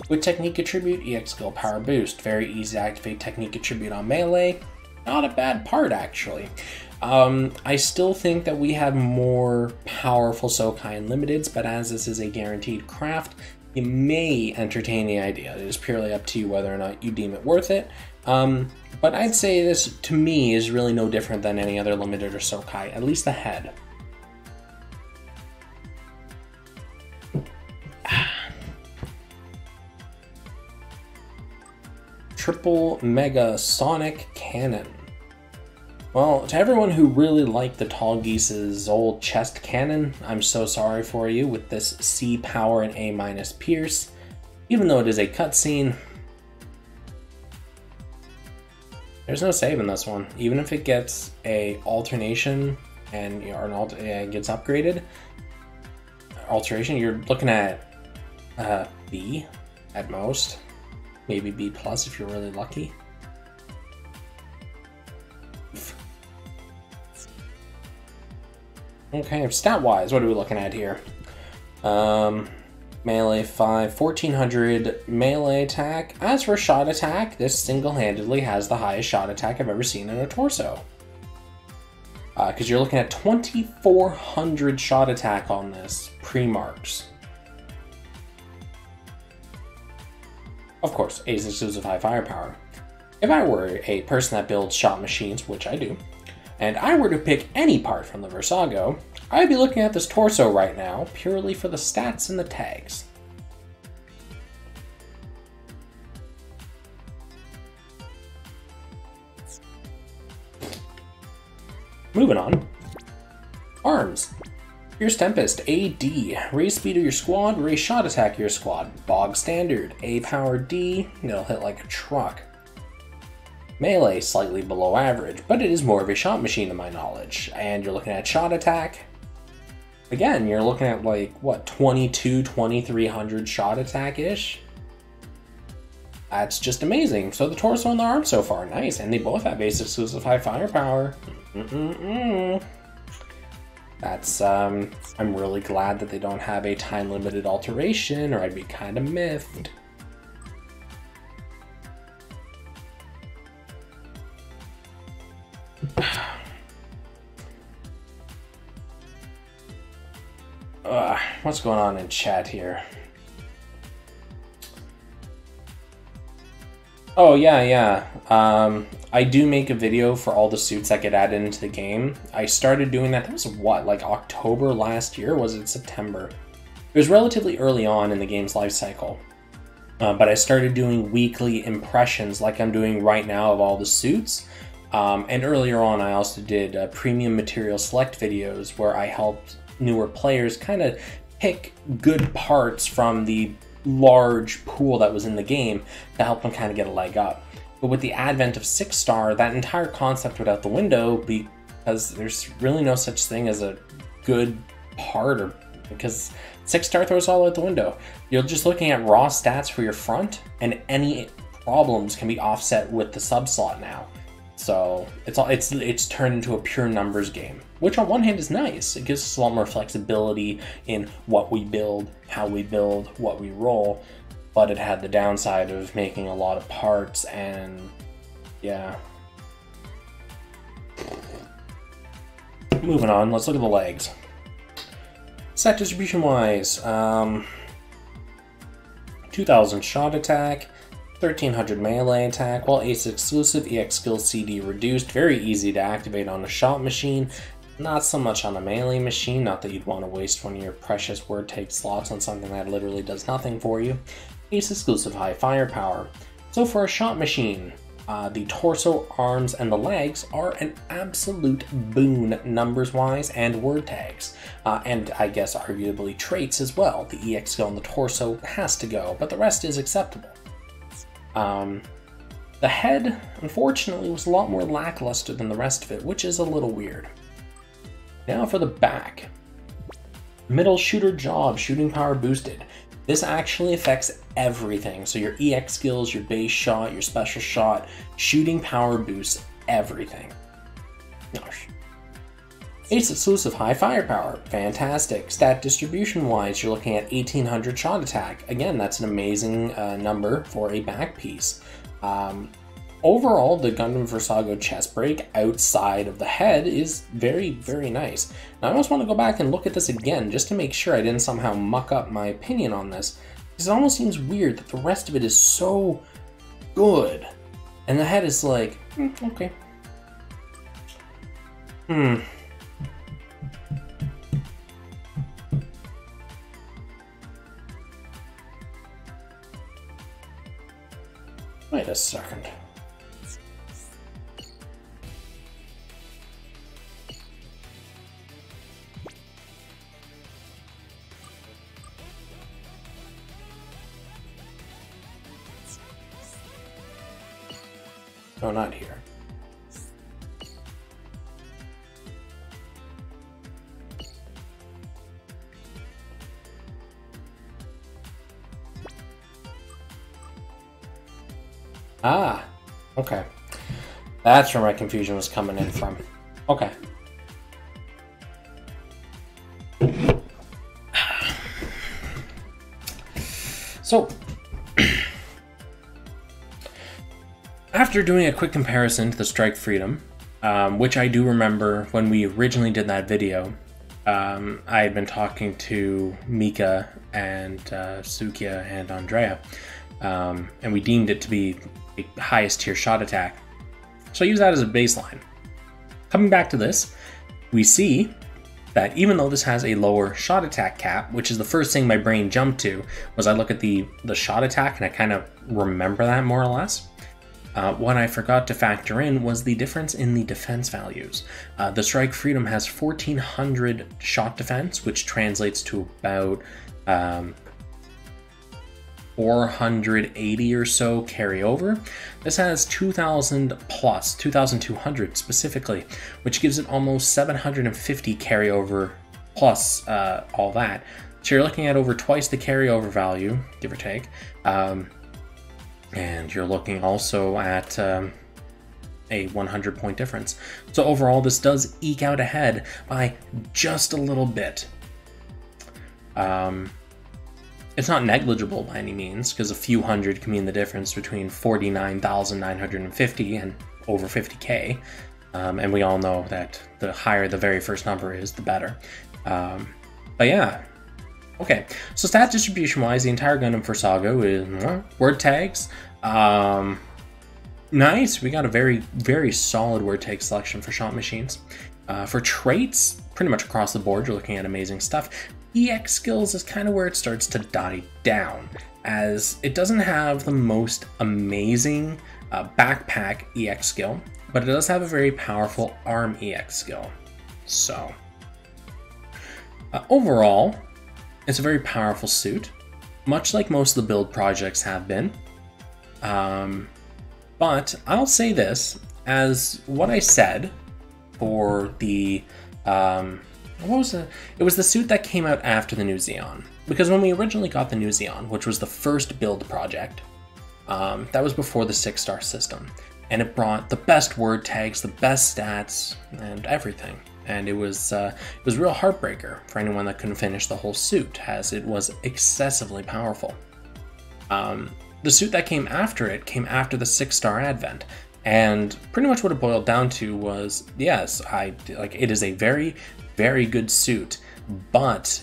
Speaker 1: With Technique Attribute, EX skill power boost. Very easy to activate Technique Attribute on melee. Not a bad part, actually. I still think that we have more powerful Sokai Unlimiteds, but as this is a guaranteed craft, you may entertain the idea. It is purely up to you whether or not you deem it worth it. But I'd say this, to me, is really no different than any other limited or Sokai, at least the head. Triple Mega Sonic Cannon. Well, to everyone who really liked the Tall Geese's old chest cannon, I'm so sorry for you with this C power and A- Pierce. Even though it is a cutscene, there's no saving this one. Even if it gets a alternation and gets upgraded, alteration, you're looking at B at most. Maybe B+ if you're really lucky. Okay, stat-wise, what are we looking at here? Melee 5, 1400 melee attack. As for shot attack, this single-handedly has the highest shot attack I've ever seen in a torso. Because you're looking at 2400 shot attack on this, pre-marks. Of course, Ace exclusive high firepower. If I were a person that builds shot machines, which I do, and I were to pick any part from the Virsago, I'd be looking at this torso right now purely for the stats and the tags. Moving on. Arms. Fierce Tempest, AD. Raise speed of your squad, raise shot attack of your squad. Bog standard, A power D, it'll hit like a truck. Melee, slightly below average, but it is more of a shot machine to my knowledge. And you're looking at shot attack. Again, you're looking at like, what, 2300 shot attack-ish? That's just amazing. So the torso and the arm so far, nice. And they both have base exclusive high firepower. That's, I'm really glad that they don't have a time-limited alteration, or I'd be kind of miffed. What's going on in chat here? Oh, yeah. I do make a video for all the suits that get added into the game. I started doing that was what, like October last year? Or was it September? It was relatively early on in the game's life cycle. But I started doing weekly impressions like I'm doing right now of all the suits. And earlier on, I also did premium material select videos where I helped newer players kind of pick good parts from the large pool that was in the game to help them kind of get a leg up. But with the advent of 6-star, that entire concept went out the window because there's really no such thing as a good part, or because 6-star throws all out the window. You're just looking at raw stats for your front, and any problems can be offset with the sub-slot now. So it's turned into a pure numbers game, which on one hand is nice. It gives us a lot more flexibility in what we build, how we build, what we roll, but it had the downside of making a lot of parts, and yeah. Moving on, let's look at the legs. Set distribution wise, 2000 shot attack, 1300 melee attack, while Ace exclusive, EX skill CD reduced, very easy to activate on a shot machine, not so much on a melee machine, not that you'd want to waste one of your precious word tape slots on something that literally does nothing for you. Ace exclusive high firepower. So for a shot machine, The torso, arms, and the legs are an absolute boon numbers-wise and word tags. And I guess arguably traits as well. The EX skill on the torso has to go, but the rest is acceptable. The head, unfortunately, was a lot more lackluster than the rest of it, which is a little weird. Now for the back. Middle shooter job, shooting power boosted. This actually affects everything. So your EX skills, your base shot, your special shot, shooting power boosts everything. Ace exclusive high firepower, fantastic. Stat distribution wise, you're looking at 1800 shot attack. Again, that's an amazing number for a back piece. Overall, the Gundam Virsago chest break outside of the head is very, very nice. Now, I almost want to go back and look at this again just to make sure I didn't somehow muck up my opinion on this, because it almost seems weird that the rest of it is so good, and the head is like, okay. Wait a second. No, not here. Ah, okay. That's where my confusion was coming in from. Okay. So, after doing a quick comparison to the Strike Freedom, which I do remember when we originally did that video, I had been talking to Mika and Sukiya and Andrea, and we deemed it to be the highest tier shot attack. So I use that as a baseline. Coming back to this, we see that even though this has a lower shot attack cap, which is the first thing my brain jumped to, was I look at the shot attack and I kind of remember that more or less. What I forgot to factor in was the difference in the defense values. The Strike Freedom has 1400 shot defense, which translates to about 480 or so carryover. This has 2000 plus, 2200 specifically, which gives it almost 750 carryover plus all that. So you're looking at over twice the carryover value, give or take. And you're looking also at a 100 point difference. So overall, this does eke out ahead by just a little bit. It's not negligible by any means, because a few hundred can mean the difference between 49,950 and over 50k. And we all know that the higher the very first number is, the better. But yeah. Okay, so stat distribution wise, the entire Gundam Virsago is word tags. Nice, we got a very, very solid word tag selection for shot machines. For traits, pretty much across the board, you're looking at amazing stuff. EX skills is kind of where it starts to die down, as it doesn't have the most amazing backpack EX skill, but it does have a very powerful arm EX skill. So, overall, it's a very powerful suit, much like most of the build projects have been. But I'll say this, as what I said for the, what was it? It was the suit that came out after the new Xeon. Because when we originally got the new Xeon, which was the first build project, that was before the 6-star system. And it brought the best word tags, the best stats, and everything. And it was real heartbreaker for anyone that couldn't finish the whole suit, as it was excessively powerful. The suit that came after it came after the 6-star advent, and pretty much what it boiled down to was, yes, it is a very, very good suit, but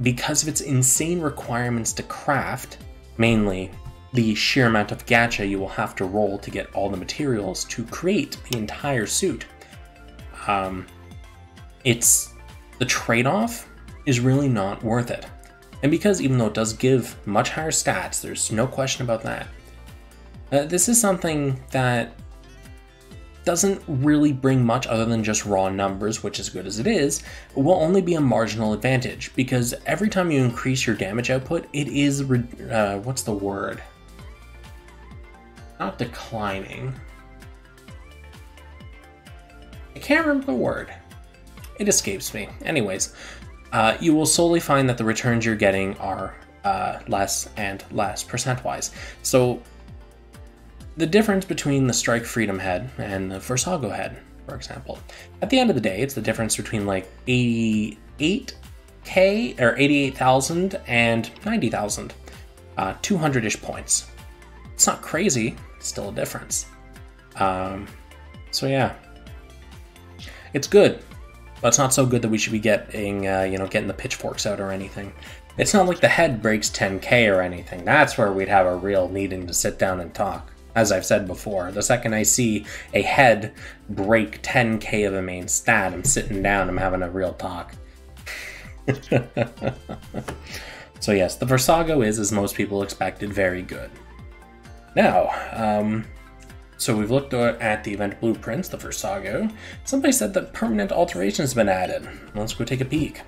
Speaker 1: because of its insane requirements to craft, mainly the sheer amount of gacha you will have to roll to get all the materials to create the entire suit, the trade-off is really not worth it. And because even though it does give much higher stats, there's no question about that, This is something that doesn't really bring much other than just raw numbers, which as good as it is, will only be a marginal advantage, because every time you increase your damage output, it is, what's the word? Not declining. I can't remember the word. It escapes me. Anyways, you will slowly find that the returns you're getting are less and less percent-wise. So the difference between the Strike Freedom head and the Virsago head, for example, at the end of the day, it's the difference between like 88k or 88,000 and 90,000, 200-ish points. It's not crazy, it's still a difference. So yeah, it's good, but it's not so good that we should be getting, getting the pitchforks out or anything. It's not like the head breaks 10k or anything. That's where we'd have a real needing to sit down and talk. As I've said before, the second I see a head break 10k of a main stat, I'm sitting down, I'm having a real talk. So yes, the Virsago is, as most people expected, very good. Now, so we've looked at the event blueprints, the Virsago. Somebody said that permanent alterations have been added. Let's go take a peek.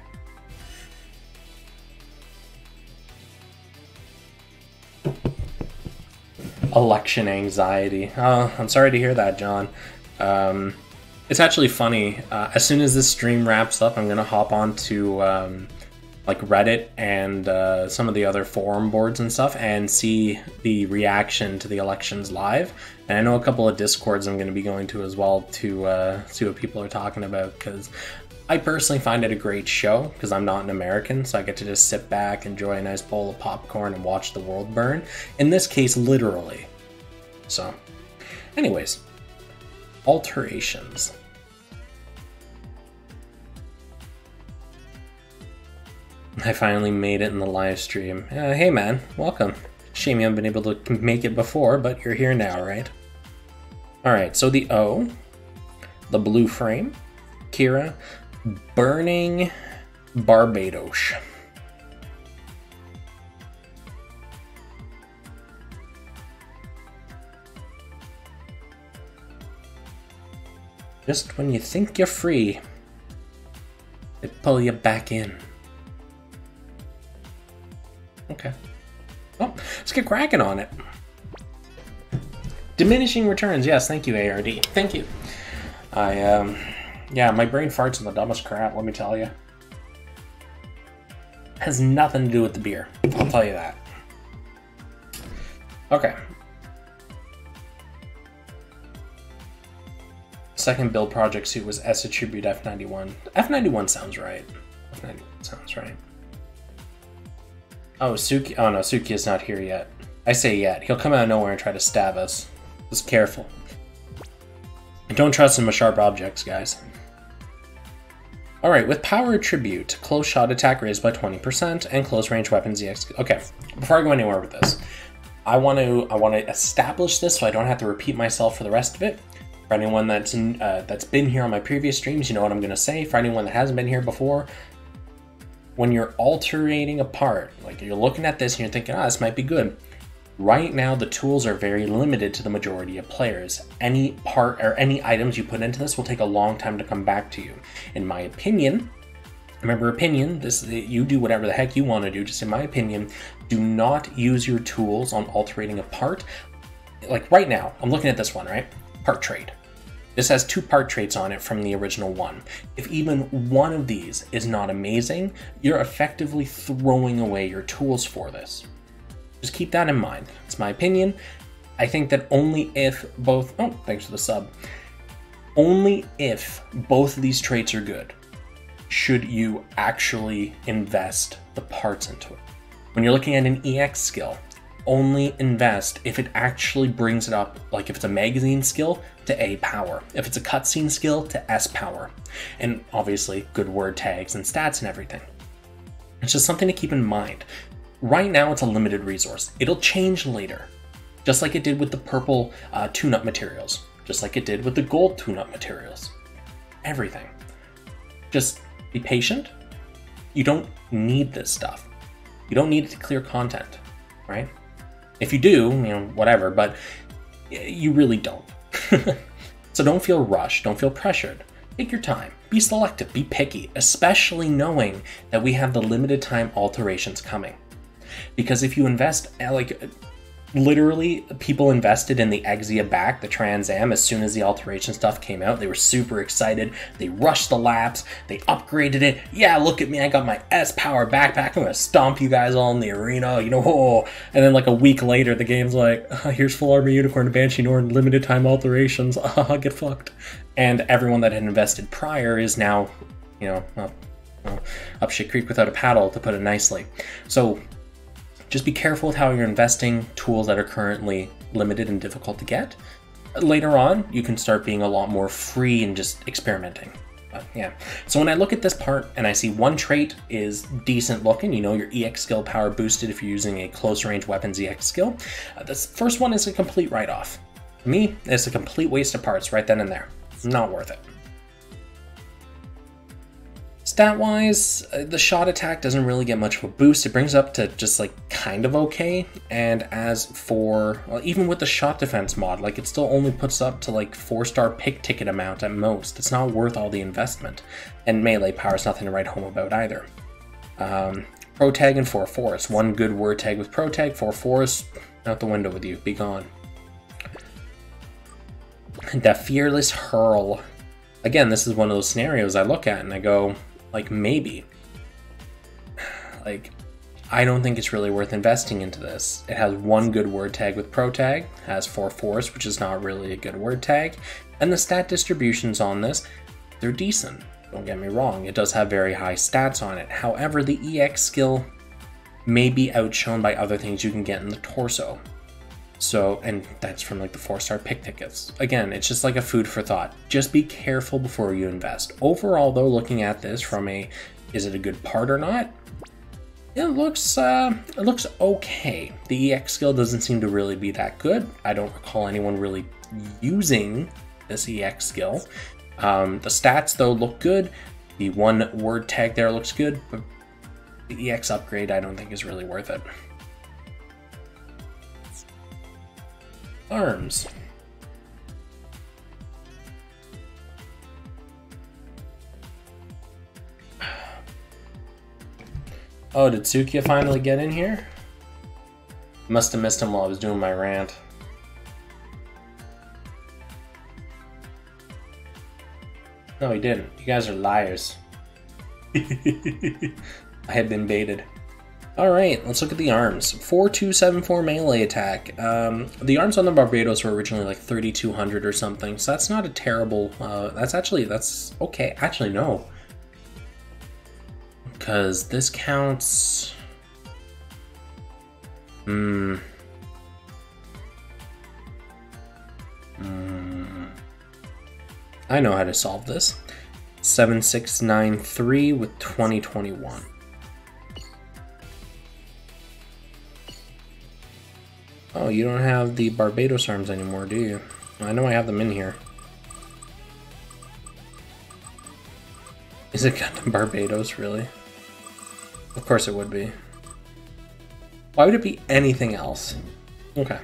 Speaker 1: Election anxiety. Oh, I'm sorry to hear that, John. It's actually funny. As soon as this stream wraps up, I'm gonna hop on to like Reddit and some of the other forum boards and stuff and see the reaction to the elections live. And I know a couple of Discords I'm gonna be going to as well to see what people are talking about, because I personally find it a great show because I'm not an American, so I get to just sit back, enjoy a nice bowl of popcorn, and watch the world burn. In this case, literally. So, anyways, alterations. I finally made it in the live stream. Hey man, welcome. Shame you haven't been able to make it before, but you're here now, right? Alright, so the O, the blue frame, Kira, Burning Barbatos. Just when you think you're free, they pull you back in. Okay. Well, let's get cracking on it. Diminishing returns. Yes, thank you, ARD. Thank you. Yeah, my brain farts in the dumbest crap, let me tell you. Has nothing to do with the beer, I'll tell you that. Okay. Second build project suit was S attribute F91. F91 sounds right. F91 sounds right. Oh, Suki. Oh no, Suki is not here yet. I say yet. He'll come out of nowhere and try to stab us. Just careful. Don't trust him with sharp objects, guys. Alright, with power attribute, close shot attack raised by 20% and close range weapons EX. Okay, before I go anywhere with this, I want to establish this so I don't have to repeat myself for the rest of it. For anyone that's been here on my previous streams, you know what I'm going to say. For anyone that hasn't been here before, when you're alterating a part, like you're looking at this and you're thinking, this might be good. Right now, the tools are very limited to the majority of players. Any part or any items you put into this will take a long time to come back to you. In my opinion, remember opinion, you do whatever the heck you want to do, just in my opinion, do not use your tools on alterating a part. Like right now, I'm looking at this one, right? Part trade. This has 2 part traits on it from the original one. If even one of these is not amazing, you're effectively throwing away your tools for this. Just keep that in mind. It's my opinion. I think that only if both... Oh, thanks for the sub. Only if both of these traits are good should you actually invest the parts into it. When you're looking at an EX skill, only invest if it actually brings it up, like if it's a magazine skill, to A power. If it's a cutscene skill, to S power. And obviously, good word tags and stats and everything. It's just something to keep in mind. Right now, it's a limited resource. It'll change later, just like it did with the purple tune-up materials, just like it did with the gold tune-up materials. Everything. Just be patient. You don't need this stuff. You don't need it to clear content, right? If you do, whatever, but You really don't. So don't feel rushed, don't feel pressured. Take your time, be selective, be picky, especially knowing that we have the limited time alterations coming. Because if you invest, like, literally, people invested in the Exia back, the Trans Am, as soon as the alteration stuff came out. They were super excited. They rushed the laps. They upgraded it. Yeah, look at me. I got my S-Power backpack. I'm going to stomp you guys all in the arena, you know. Oh. And then like a week later, the game's like, here's Full Armor Unicorn and Banshee Norn, limited time alterations. Get fucked. And everyone that had invested prior is now, you know, up shit creek without a paddle, to put it nicely. So just be careful with how you're investing tools that are currently limited and difficult to get. Later on, you can start being a lot more free and just experimenting. Yeah. So when I look at this part and I see one trait is decent looking, you know, your EX skill power boosted if you're using a close range weapons EX skill. This first one is a complete write-off. To me, it's a complete waste of parts right then and there. Not worth it. Stat-wise, the shot attack doesn't really get much of a boost. It brings up to just like kind of okay. And as for, well, even with the shot defense mod, like it still only puts up to like 4-star pick ticket amount at most. It's not worth all the investment. And melee power is nothing to write home about either. Pro tag and 4 force. One good word tag with pro tag, 4 force, out the window with you, be gone. The fearless hurl. Again, this is one of those scenarios I look at and I go, like, maybe. Like, I don't think it's really worth investing into this. It has one good word tag with pro tag, has 4 force, which is not really a good word tag, and the stat distributions on this, they're decent. Don't get me wrong, it does have very high stats on it. However, the EX skill may be outshone by other things you can get in the torso. So, and that's from like the 4-star pick tickets. Again, it's just like a food for thought. Just be careful before you invest. Overall though, looking at this from a, is it a good part or not? It looks okay. The EX skill doesn't seem to really be that good. I don't recall anyone really using this EX skill. The stats though look good. The one word tag there looks good, but the EX upgrade I don't think is really worth it. Arms. Oh, did Tsukiya finally get in here? Must have missed him while I was doing my rant. No, he didn't. You guys are liars. I had been baited. Alright, let's look at the arms. 4274 melee attack. The arms on the Barbatos were originally like 3200 or something, so that's not a terrible, that's okay. Actually, no. Because this counts... I know how to solve this. 7693 with 2021. Oh, you don't have the Barbatos arms anymore, do you? I know I have them in here. Is it Gundam Barbatos, really? Of course it would be. Why would it be anything else? Okay.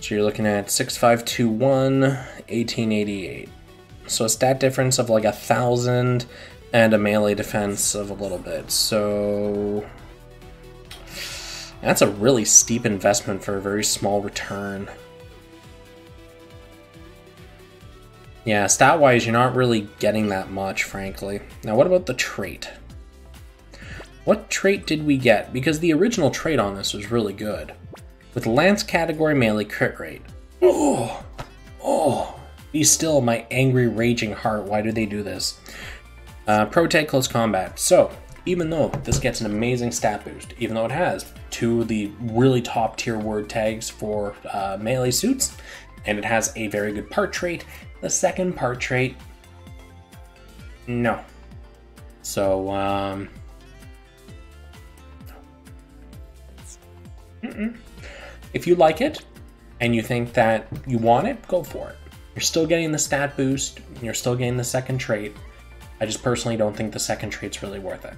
Speaker 1: So you're looking at 6521, 1888. So a stat difference of like 1,000 and a melee defense of a little bit. So that's a really steep investment for a very small return. Yeah, stat-wise, you're not really getting that much, frankly. Now, what about the trait? What trait did we get? Because the original trait on this was really good. With Lance category melee crit rate. Oh! Be still, my angry, raging heart. Why do they do this? Pro tag close combat. So, even though this gets an amazing stat boost, even though it has 2 of the really top tier word tags for melee suits, and it has a very good part trait, the second part trait, no. So, if you like it, and you think that you want it, go for it. You're still getting the stat boost, you're still getting the second trait. I just personally don't think the second trait's really worth it.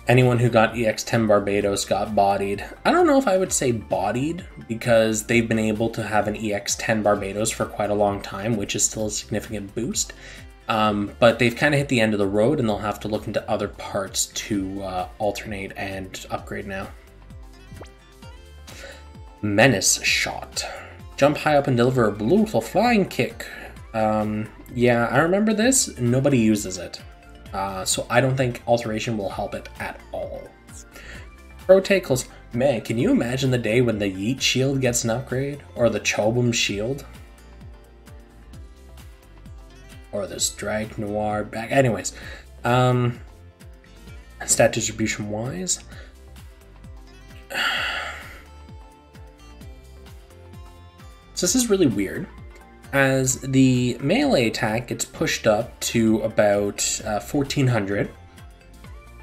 Speaker 1: anyone who got EX10 Barbatos got bodied. I don't know if I would say bodied, because they've been able to have an EX10 Barbatos for quite a long time, which is still a significant boost. But they've kind of hit the end of the road, and they'll have to look into other parts to alternate and upgrade now. Menace Shot. Jump high up and deliver a brutal flying kick. Yeah, I remember this. Nobody uses it. So I don't think alteration will help it at all. Rotate close. Man, can you imagine the day when the Yeet shield gets an upgrade? Or the Chobum shield? Or this Drag Noir back. Anyways, stat distribution wise, so this is really weird, as the melee attack gets pushed up to about 1400.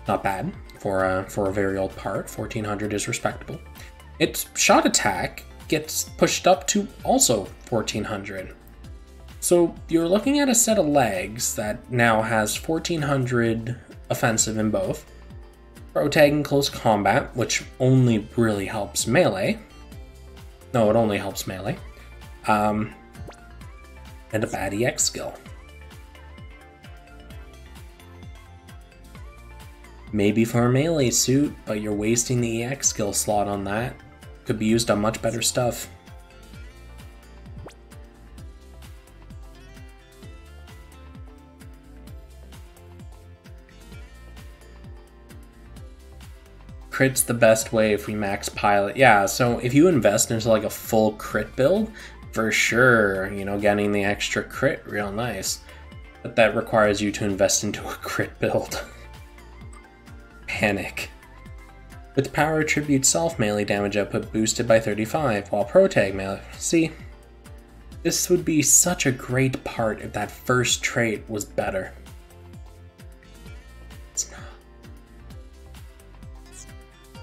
Speaker 1: Not bad for a very old part. 1400 is respectable. Its shot attack gets pushed up to also 1400. So you're looking at a set of legs that now has 1400 offensive in both, pro tag in close combat, which only really helps melee. No, it only helps melee. And a bad EX skill. Maybe for a melee suit, but you're wasting the EX skill slot on that. Could be used on much better stuff. Crit's the best way if we max pilot. Yeah, so if you invest into like a full crit build, for sure, you know, getting the extra crit, real nice. But that requires you to invest into a crit build. Panic. With power attribute self melee damage output boosted by 35, while pro tag melee. See, this would be such a great part if that first trait was better. It's not.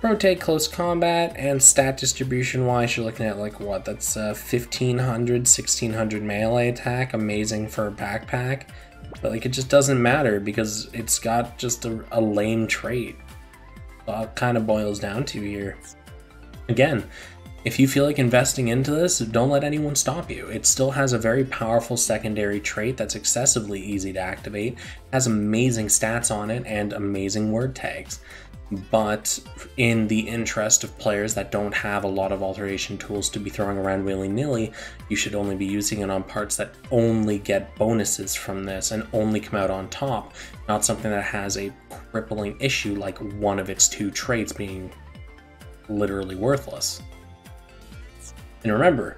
Speaker 1: Rotate close combat and stat distribution wise, you're looking at like what? That's 1500, 1600 melee attack. Amazing for a backpack. But like it just doesn't matter because it's got just a lame trait. All it kind of boils down to here. Again, if you feel like investing into this, don't let anyone stop you. It still has a very powerful secondary trait that's excessively easy to activate, has amazing stats on it, and amazing word tags. But in the interest of players that don't have a lot of alteration tools to be throwing around willy-nilly, you should only be using it on parts that only get bonuses from this and only come out on top, not something that has a crippling issue like one of its two traits being literally worthless. And remember,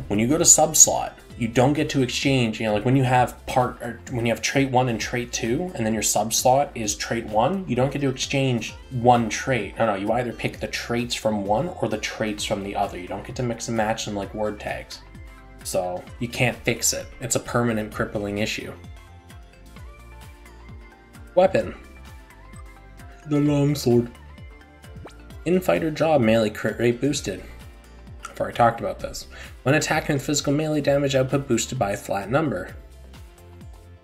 Speaker 1: when you go to sub-slot, you don't get to exchange, you know, like when you have trait 1 and trait 2, and then your sub-slot is trait 1, you don't get to exchange one trait. No, you either pick the traits from one or the traits from the other. You don't get to mix and match them like word tags. So you can't fix it. It's a permanent crippling issue. Weapon. The longsword. Infighter job melee crit rate boosted. I've already talked about this. When attacking with physical melee damage output boosted by a flat number.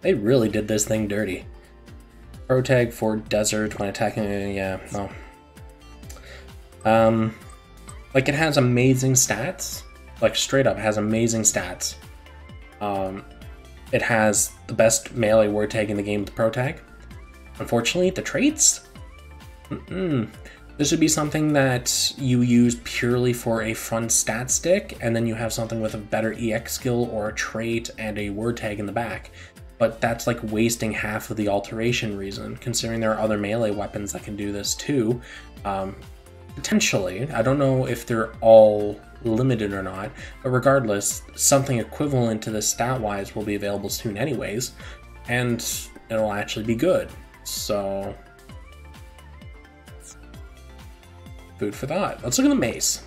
Speaker 1: They really did this thing dirty. Pro tag for desert when attacking, yeah, well. Like it has amazing stats. Like straight up, it has amazing stats. It has the best melee word tag in the game with the pro tag. Unfortunately, the traits? This would be something that you use purely for a front stat stick, and then you have something with a better EX skill or a trait and a word tag in the back. But that's like wasting half of the alteration reason, considering there are other melee weapons that can do this too. Potentially, I don't know if they're all limited or not, but regardless, something equivalent to this stat-wise will be available soon anyways, and it'll actually be good. So food for thought. Let's look at the mace.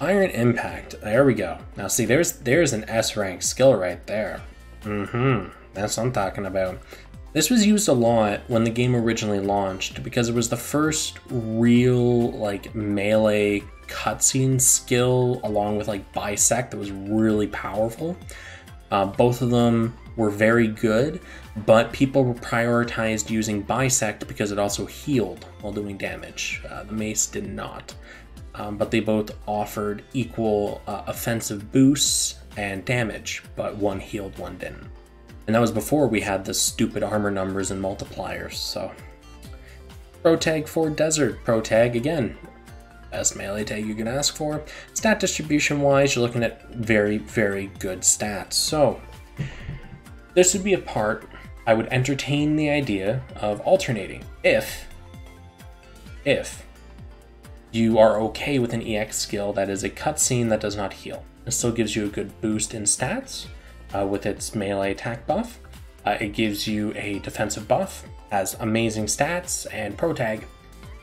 Speaker 1: Iron Impact. There we go. Now see, there's an S rank skill right there. That's what I'm talking about. This was used a lot when the game originally launched because it was the first real like melee cutscene skill along with like bisect that was really powerful. Both of them were very good, but people prioritized using Bisect because it also healed while doing damage. The mace did not, but they both offered equal offensive boosts and damage, but one healed, one didn't. And that was before we had the stupid armor numbers and multipliers, so. Pro tag for Desert. Pro tag, again, best melee tag you can ask for. Stat distribution wise, you're looking at very, very good stats. So, this would be a part I would entertain the idea of alternating if you are okay with an EX skill that is a cutscene that does not heal. It still gives you a good boost in stats with its melee attack buff. It gives you a defensive buff, has amazing stats and pro tag,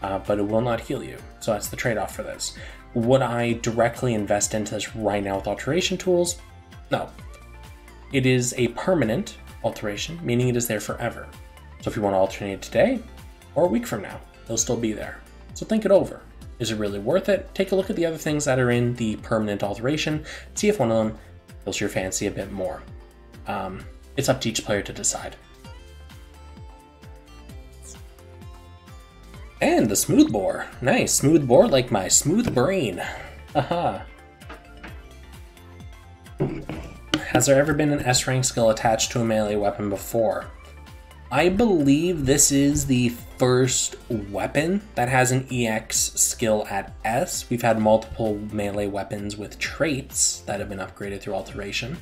Speaker 1: but it will not heal you. So that's the trade-off for this. Would I directly invest into this right now with alteration tools? No. It is a permanent alteration, meaning it is there forever. So if you want to alternate today or a week from now, it'll still be there. So think it over. Is it really worth it? Take a look at the other things that are in the permanent alteration, see if one of them tickles your fancy a bit more. It's up to each player to decide. And the smooth bore. Nice, smooth bore like my smooth brain. Haha. Has there ever been an S rank skill attached to a melee weapon before? I believe this is the first weapon that has an EX skill at S. We've had multiple melee weapons with traits that have been upgraded through alteration.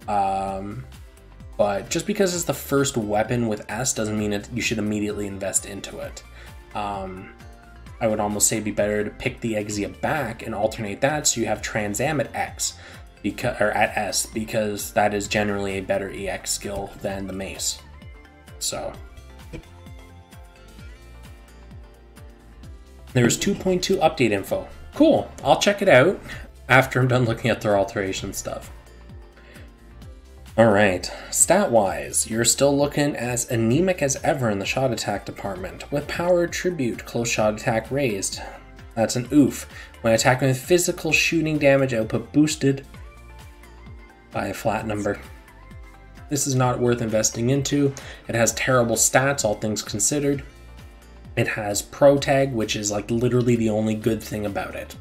Speaker 1: But just because it's the first weapon with S doesn't mean you should immediately invest into it. I would almost say it'd be better to pick the Exia back and alternate that so you have Transam at X, or at S, because that is generally a better EX skill than the mace. So there's 2.2 update info. Cool, I'll check it out after I'm done looking at their alteration stuff. Alright, stat-wise, you're still looking as anemic as ever in the shot attack department, with power attribute, close shot attack raised. That's an oof. When attacking with physical shooting damage output boosted by a flat number. This is not worth investing into. It has terrible stats, all things considered. It has pro tag, which is like literally the only good thing about it.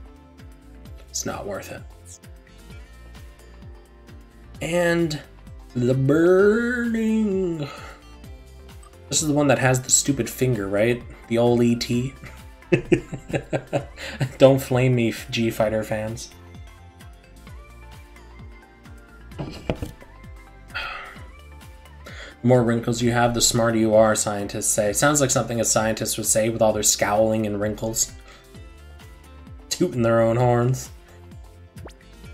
Speaker 1: It's not worth it. And the burning. This is the one that has the stupid finger, right? The old ET. Don't flame me, G-Fighter fans. The more wrinkles you have, the smarter you are, scientists say. Sounds like something a scientist would say with all their scowling and wrinkles. Tooting their own horns.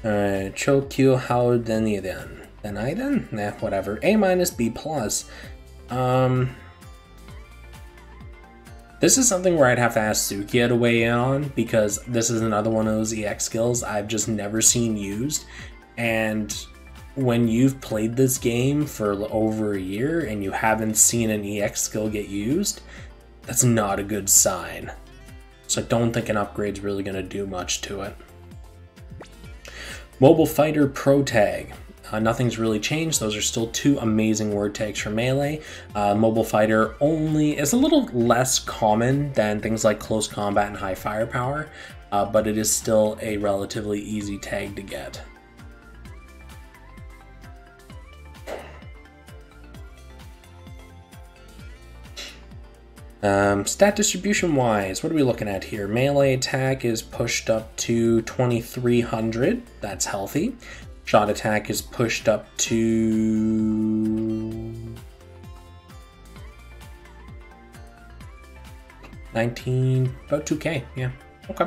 Speaker 1: Alright, Chokyu how Deniden. Deniden? Nah, whatever. A minus, B plus. This is something where I'd have to ask Sukia to weigh in on, because this is another one of those EX skills I've just never seen used. And when you've played this game for over a year and you haven't seen an EX skill get used, that's not a good sign. So I don't think an upgrade's really going to do much to it. Mobile Fighter Pro Tag. Nothing's really changed. Those are still two amazing word tags for melee. Mobile Fighter only is a little less common than things like Close Combat and High Firepower, but it is still a relatively easy tag to get. Stat distribution wise, what are we looking at here? Melee attack is pushed up to 2300, that's healthy. Shot attack is pushed up to 19, about 2k, yeah, okay.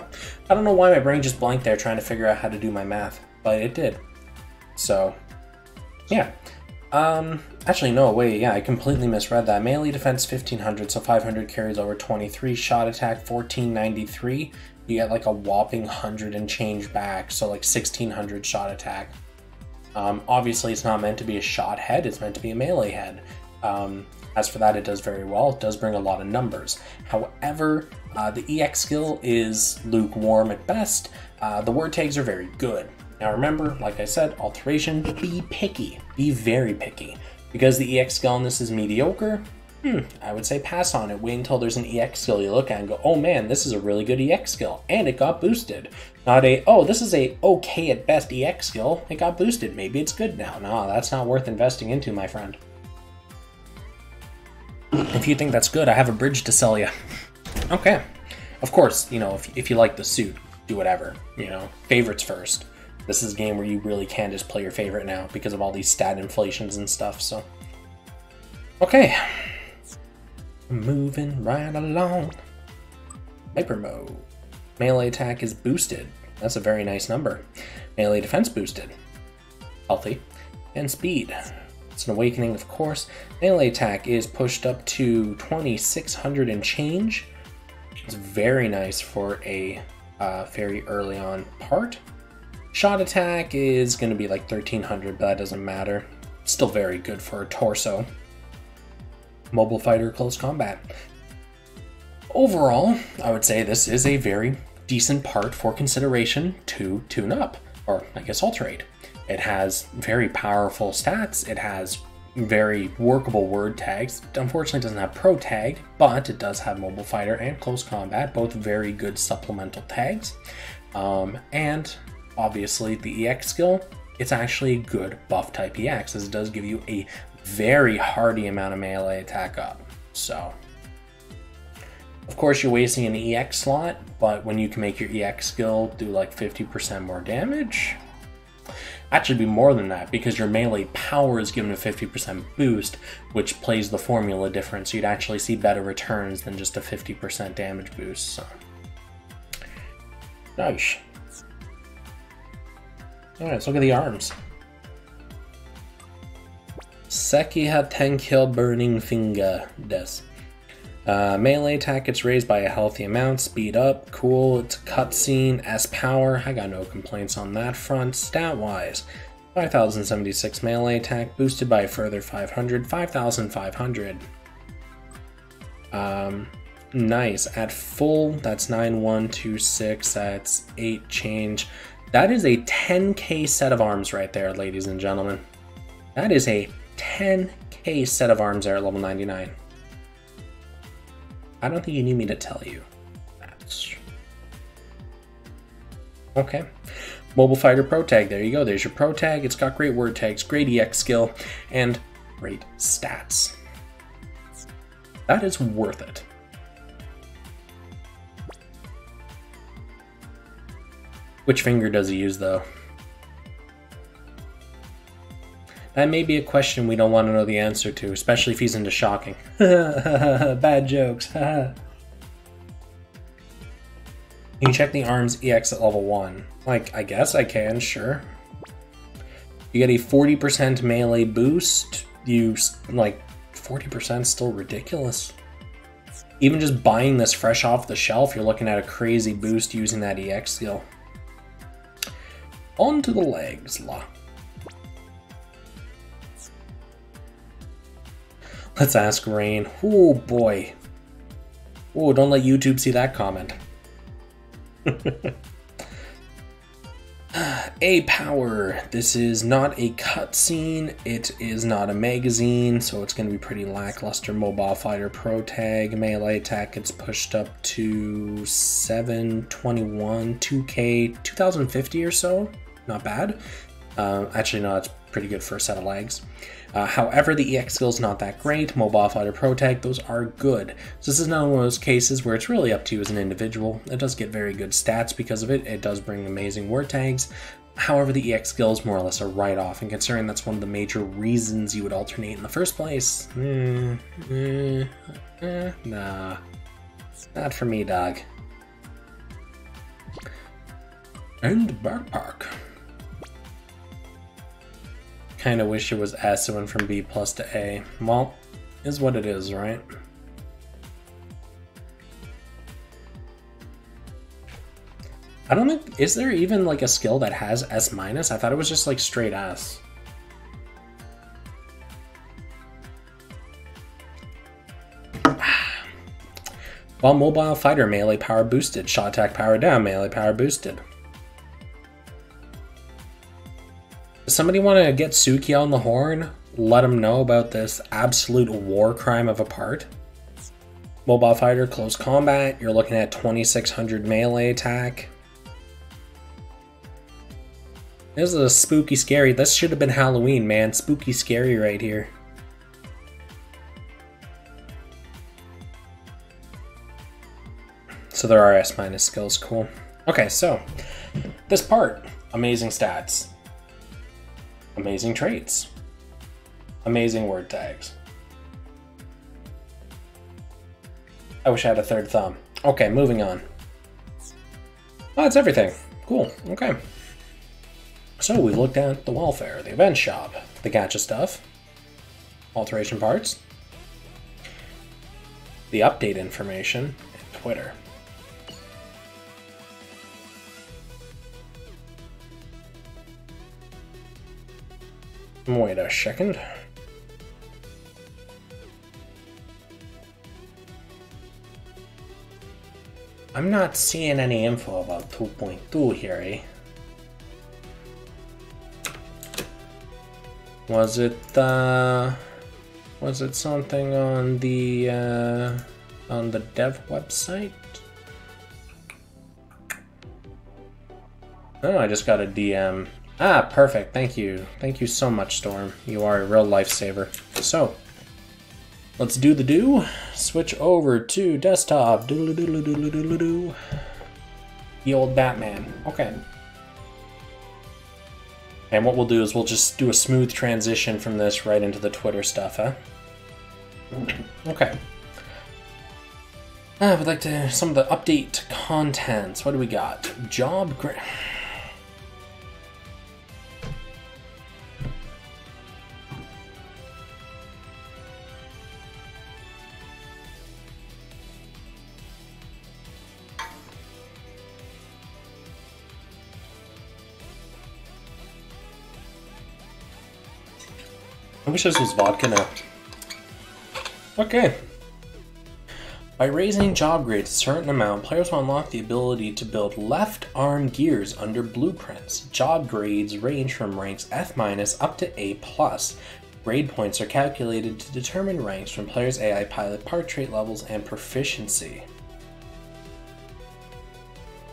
Speaker 1: I don't know why my brain just blanked there trying to figure out how to do my math, but it did. So, yeah. Actually, no, wait, yeah, I completely misread that. Melee defense 1500, so 500 carries over 23. Shot attack 1493. You get like a whopping 100 and change back, so like 1600 shot attack. Obviously, it's not meant to be a shot head, it's meant to be a melee head. As for that, it does very well. It does bring a lot of numbers. However, the EX skill is lukewarm at best. The word tags are very good. Now remember, like I said, alteration, be picky. Be very picky. Because the EX skill on this is mediocre, I would say pass on it. Wait until there's an EX skill you look at and go, oh man, this is a really good EX skill, and it got boosted. Not a, oh, this is a okay at best EX skill, it got boosted, maybe it's good now. No, that's not worth investing into, my friend. If you think that's good, I have a bridge to sell you. Okay. Of course, you know, if you like the suit, do whatever, you know, favorites first. This is a game where you really can just play your favorite now because of all these stat inflations and stuff, so. Okay. Moving right along. Hyper mode. Melee attack is boosted. That's a very nice number. Melee defense boosted. Healthy. And speed. It's an awakening, of course. Melee attack is pushed up to 2600 and change. It's very nice for a very early on part. Shot attack is going to be like 1300, but that doesn't matter. It's still very good for a torso. Mobile fighter, close combat. Overall, I would say this is a very decent part for consideration to tune up, or I guess alterate. It has very powerful stats, it has very workable word tags. It unfortunately doesn't have pro tag, but it does have mobile fighter and close combat, both very good supplemental tags. And obviously the EX skill, it's actually a good buff type EX, as it does give you a very hardy amount of melee attack up. So, of course you're wasting an EX slot, but when you can make your EX skill do like 50% more damage, actually be more than that, because your melee power is given a 50% boost, which plays the formula different, so you'd actually see better returns than just a 50% damage boost. So, nice. Alright, let's look at the arms. Seki ha Tenkyo Burning Finger des. Melee attack gets raised by a healthy amount, speed up, cool, it's a cutscene, S power, I got no complaints on that front. Stat wise, 5076 melee attack, boosted by a further 500, 5500. Nice, at full, that's 9126, that's 8 change. That is a 10k set of arms right there, ladies and gentlemen. That is a 10k set of arms there at level 99. I don't think you need me to tell you. That's... Okay. Mobile Fighter Pro Tag, there you go. There's your Pro Tag. It's got great word tags, great EX skill, and great stats. That is worth it. Which finger does he use, though? That may be a question we don't want to know the answer to, especially if he's into shocking. Bad jokes. Can you check the arms EX at level 1? Like, I guess I can, sure. You get a 40% melee boost. Like, 40% is still ridiculous. Even just buying this fresh off the shelf, you're looking at a crazy boost using that EX skill. On to the legs, la. Let's ask Rain. Oh boy. Oh, don't let YouTube see that comment. A power. This is not a cutscene. It is not a magazine, so it's going to be pretty lackluster. Mobile Fighter Pro Tag. Melee attack gets pushed up to 721, 2k, 2050 or so. Not bad. Actually, no, it's pretty good for a set of legs. However, the EX skill is not that great. Mobile Fighter Pro Tag, those are good. So this is not one of those cases where it's really up to you as an individual. It does get very good stats because of it. It does bring amazing word tags. However, the EX skill is more or less a write-off, and considering that's one of the major reasons you would alternate in the first place, nah. Not for me, dog. And backpack. Kinda wish it was S, it went from B plus to A. Well, is what it is, right? I don't think, is there even like a skill that has S minus? I thought it was just like straight S. While Mobile Fighter, melee power boosted, shot attack power down, melee power boosted. somebody want to get Suki on the horn? Let him know about this absolute war crime of a part. Mobile fighter, close combat. You're looking at 2600 melee attack. This is a spooky scary. This should have been Halloween, man. Spooky scary right here. So there are S- skills, cool. Okay, so this part, amazing stats, amazing traits, amazing word tags. I wish I had a third thumb. Okay, moving on. Oh, that's everything. Cool, okay. So we've looked at the welfare, the event shop, the gacha stuff, alteration parts, the update information, and Twitter. Wait a second. I'm not seeing any info about 2.2 here, eh? Was it something on the dev website? Oh, I just got a DM. Ah, perfect. Thank you. Thank you so much, Storm. You are a real lifesaver. So, let's do the do. Switch over to desktop. Doodle-doodle-doodle-doodle-doo. The old Batman. Okay. And what we'll do is we'll just do a smooth transition from this right into the Twitter stuff, huh? Okay. I would like to some of the update contents. What do we got? Job grant. I wish this was vodka now. Okay. By raising job grades a certain amount, players will unlock the ability to build left arm gears under blueprints. Job grades range from ranks F- up to A+. Grade points are calculated to determine ranks from players' AI pilot part trait levels and proficiency.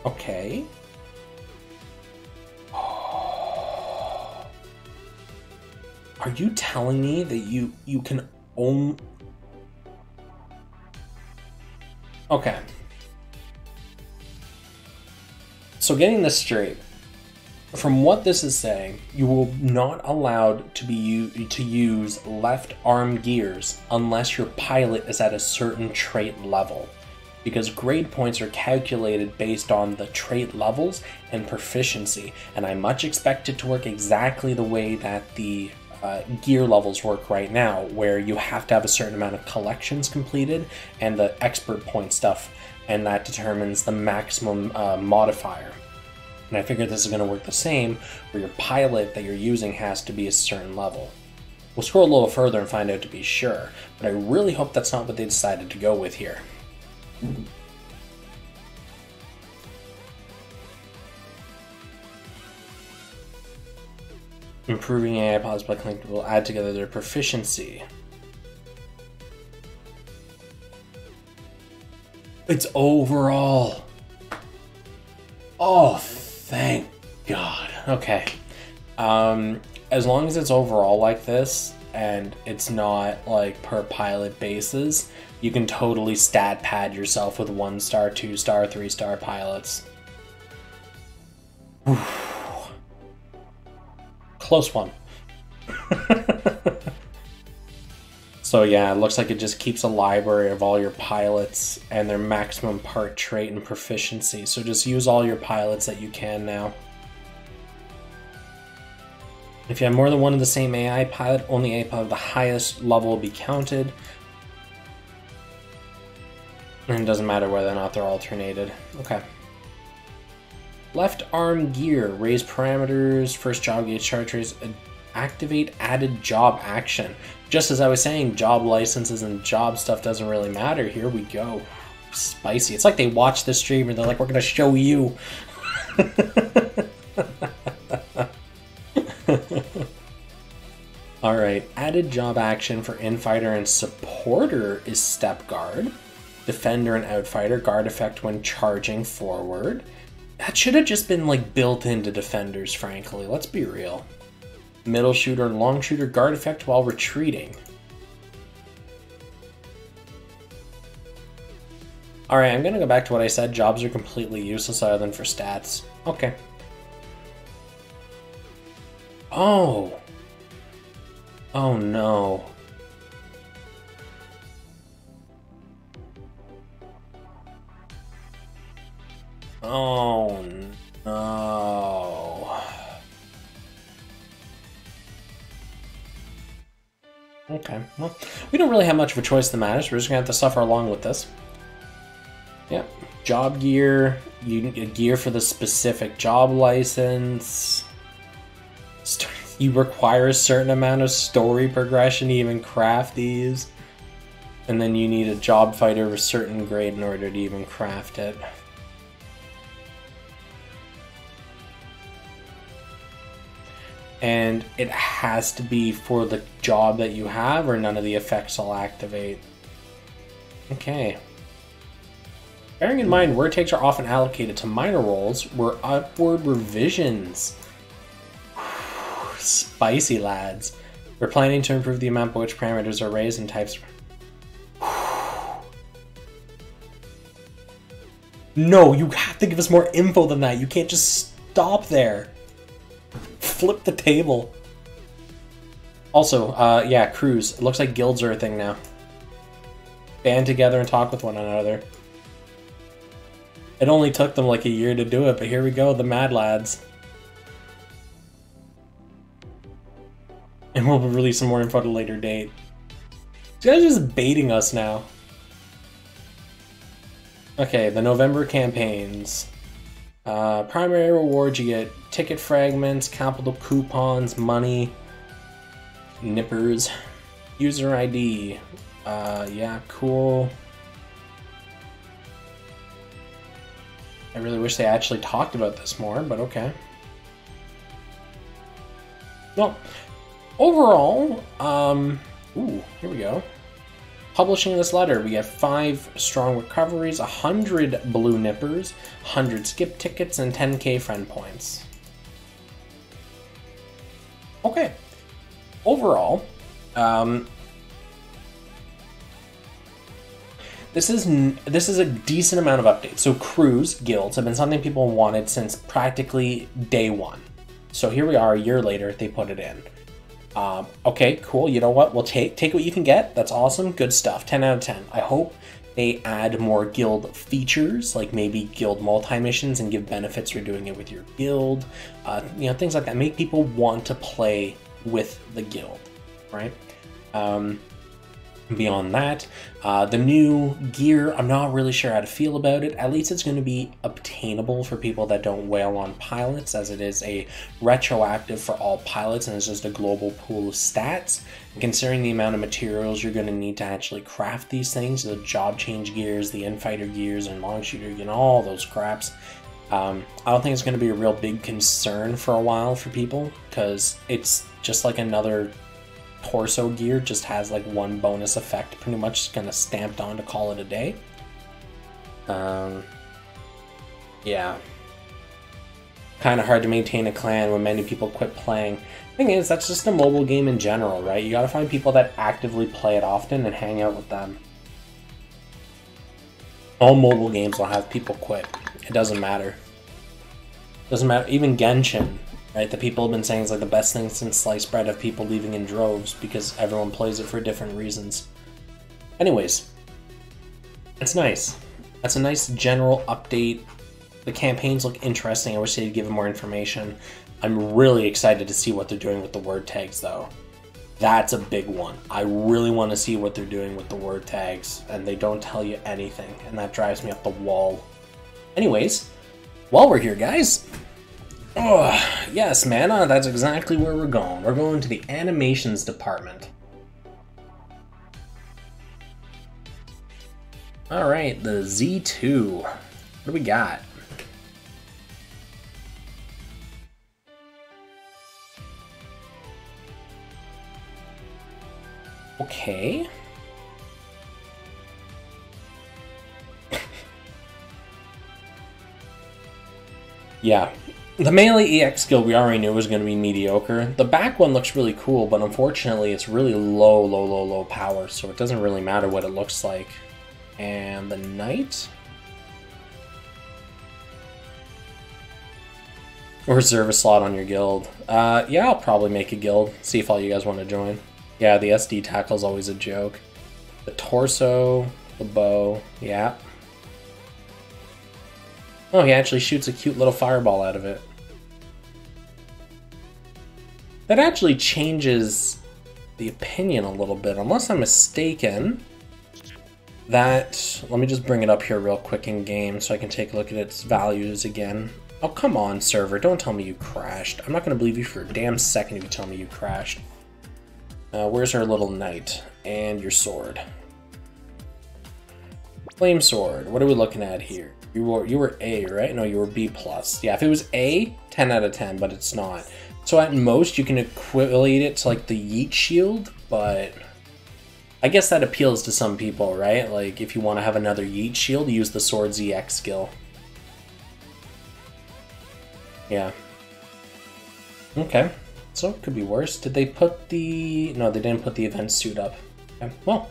Speaker 1: Okay. Are you telling me that you can own... Okay. So getting this straight, from what this is saying, you will not allowed to use left arm gears unless your pilot is at a certain trait level, because grade points are calculated based on the trait levels and proficiency, and I much expect it to work exactly the way that the gear levels work right now, where you have to have a certain amount of collections completed and the expert point stuff, and that determines the maximum modifier. And I figured this is going to work the same, where your pilot that you're using has to be a certain level. We'll scroll a little further and find out to be sure, but I really hope that's not what they decided to go with here. Improving AI pilots by connecting will add together their proficiency. It's overall. Oh, thank God. Okay. As long as it's overall like this, and it's not like per pilot basis, you can totally stat pad yourself with 1-star, 2-star, 3-star pilots. Oof. Close one. So yeah, it looks like it just keeps a library of all your pilots and their maximum part trait and proficiency. So just use all your pilots that you can now. If you have more than one of the same AI pilot, only AI pilot of the highest level will be counted. And it doesn't matter whether or not they're alternated. Okay. Left arm gear, raise parameters, first job gauge charge raise, activate added job action. Just as I was saying, job licenses and job stuff doesn't really matter. Here we go. Spicy. It's like they watch the stream and they're like, we're going to show you. Alright, added job action for infighter and supporter is step guard. Defender and outfighter, guard effect when charging forward. That should have just been like built into defenders, frankly. Let's be real. Middle shooter and long shooter, guard effect while retreating. Alright, I'm gonna go back to what I said. Jobs are completely useless other than for stats. Okay. Oh! Oh no. Oh no. Okay, well, we don't really have much of a choice that matters. We're just gonna have to suffer along with this. Yep. Job gear. You get gear for the specific job license. You require a certain amount of story progression to even craft these. And then you need a job fighter of a certain grade in order to even craft it. And it has to be for the job that you have, or none of the effects will activate. Okay. Bearing in mind, word takes are often allocated to minor roles, were upward revisions. Spicy, lads. We're planning to improve the amount by which parameters are raised and types. No, you have to give us more info than that. You can't just stop there. Flip the table. Also, yeah, crews. It looks like guilds are a thing now. Band together and talk with one another. It only took them like a year to do it, but here we go, the Mad Lads. And we'll release some more info at a later date. These guys are just baiting us now. Okay, the November campaigns. Primary rewards, you get ticket fragments, capital coupons, money, nippers, user ID. Yeah, cool. I really wish they actually talked about this more, but okay. Well, overall, ooh, here we go. Publishing this letter, we have 5 strong recoveries, 100 blue nippers, 100 skip tickets, and 10k friend points. Okay. Overall, this is a decent amount of updates. So crews, guilds, have been something people wanted since practically day one. So here we are, a year later, they put it in. Okay, cool. You know what? We'll take what you can get. That's awesome. Good stuff. 10 out of 10. I hope they add more guild features, like maybe guild multi-missions and give benefits for doing it with your guild. You know, things like that. Make people want to play with the guild, right? Beyond that, the new gear, I'm not really sure how to feel about it. At least it's going to be obtainable for people that don't whale on pilots, as it is a retroactive for all pilots and it's just a global pool of stats. And considering the amount of materials you're going to need to actually craft these things, the job change gears, the infighter gears, and long shooter, you know, all those craps, I don't think it's going to be a real big concern for a while for people, because it's just like another torso gear, just has like one bonus effect, pretty much kind of stamped on to call it a day. Yeah. Kind of hard to maintain a clan when many people quit playing. Thing is, that's just a mobile game in general, right? You gotta find people that actively play it often and hang out with them. All mobile games will have people quit. It doesn't matter. Doesn't matter. Even Genshin, right? The people have been saying it's like the best thing since sliced bread of people leaving in droves because everyone plays it for different reasons. Anyways, it's nice. That's a nice general update. The campaigns look interesting. I wish they'd give more information. I'm really excited to see what they're doing with the word tags, though. That's a big one. I really want to see what they're doing with the word tags, and they don't tell you anything, and that drives me up the wall. Anyways, while we're here, guys, oh, yes, Mana, that's exactly where we're going. We're going to the animations department. Alright, the Z2. What do we got? Okay. Yeah. The melee EX skill we already knew was going to be mediocre. The back one looks really cool, but unfortunately it's really low power, so it doesn't really matter what it looks like. And the knight? Reserve a slot on your guild. Yeah, I'll probably make a guild. See if all you guys want to join. Yeah, the SD tackle's always a joke. The torso, the bow, yeah. Oh, he actually shoots a cute little fireball out of it. That actually changes the opinion a little bit, unless I'm mistaken. That, let me just bring it up here real quick in game so I can take a look at its values again. Oh, come on, server, don't tell me you crashed. I'm not going to believe you for a damn second if you tell me you crashed. Where's our little knight? And your sword. Flame sword, what are we looking at here? You were A, right? No, you were B+. Yeah, if it was A, 10 out of 10, but it's not. So at most, you can equate it to like the yeet shield, but I guess that appeals to some people, right? Like, if you want to have another yeet shield, use the sword's EX skill. Yeah. Okay. So, it could be worse. Did they put the... No, they didn't put the event suit up. Okay. Well,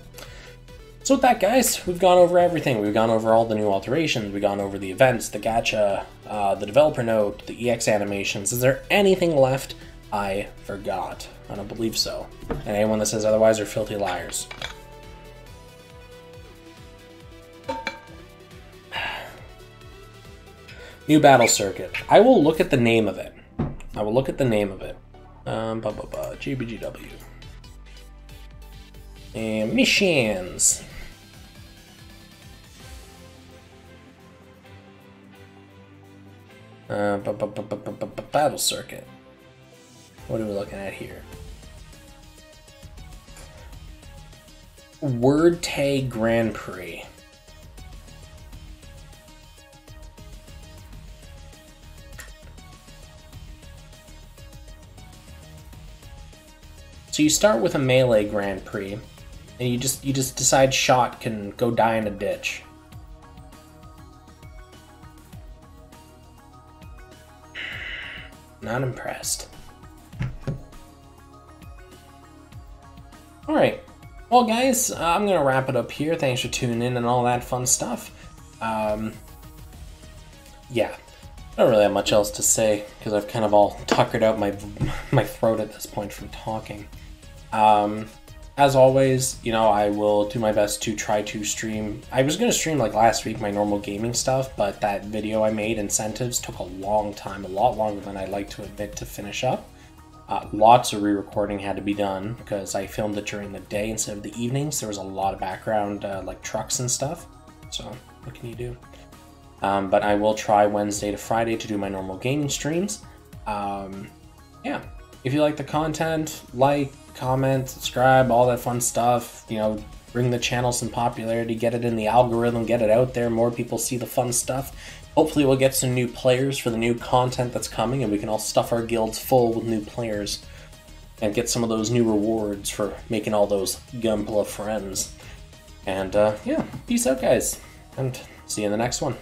Speaker 1: so with that, guys, we've gone over everything. We've gone over all the new alterations. We've gone over the events, the gacha, the developer note, the EX animations. Is there anything left I forgot? I don't believe so. And anyone that says otherwise are filthy liars. New battle circuit. I will look at the name of it. I will look at the name of it. GBGW. And missions. Battle circuit. What are we looking at here? Word Tag Grand Prix. So you start with a melee Grand Prix, and you just decide shot can go die in a ditch. Not impressed. Alright, well guys, I'm going to wrap it up here. Thanks for tuning in and all that fun stuff. Yeah, I don't really have much else to say, because I've kind of all tuckered out my throat at this point from talking. As always, you know, I will do my best to try to stream. I was going to stream like last week my normal gaming stuff, but that video I made, Incentives, took a long time, a lot longer than I'd like to admit, to finish up. Lots of re-recording had to be done because I filmed it during the day instead of the evenings. There was a lot of background like trucks and stuff, so what can you do? But I will try Wednesday to Friday to do my normal gaming streams. Yeah, if you like the content, like, comment, subscribe, all that fun stuff. You know, bring the channel some popularity, get it in the algorithm, get it out there, more people see the fun stuff. Hopefully we'll get some new players for the new content that's coming, and we can all stuff our guilds full with new players and get some of those new rewards for making all those Gunpla friends. And yeah, peace out guys, and see you in the next one.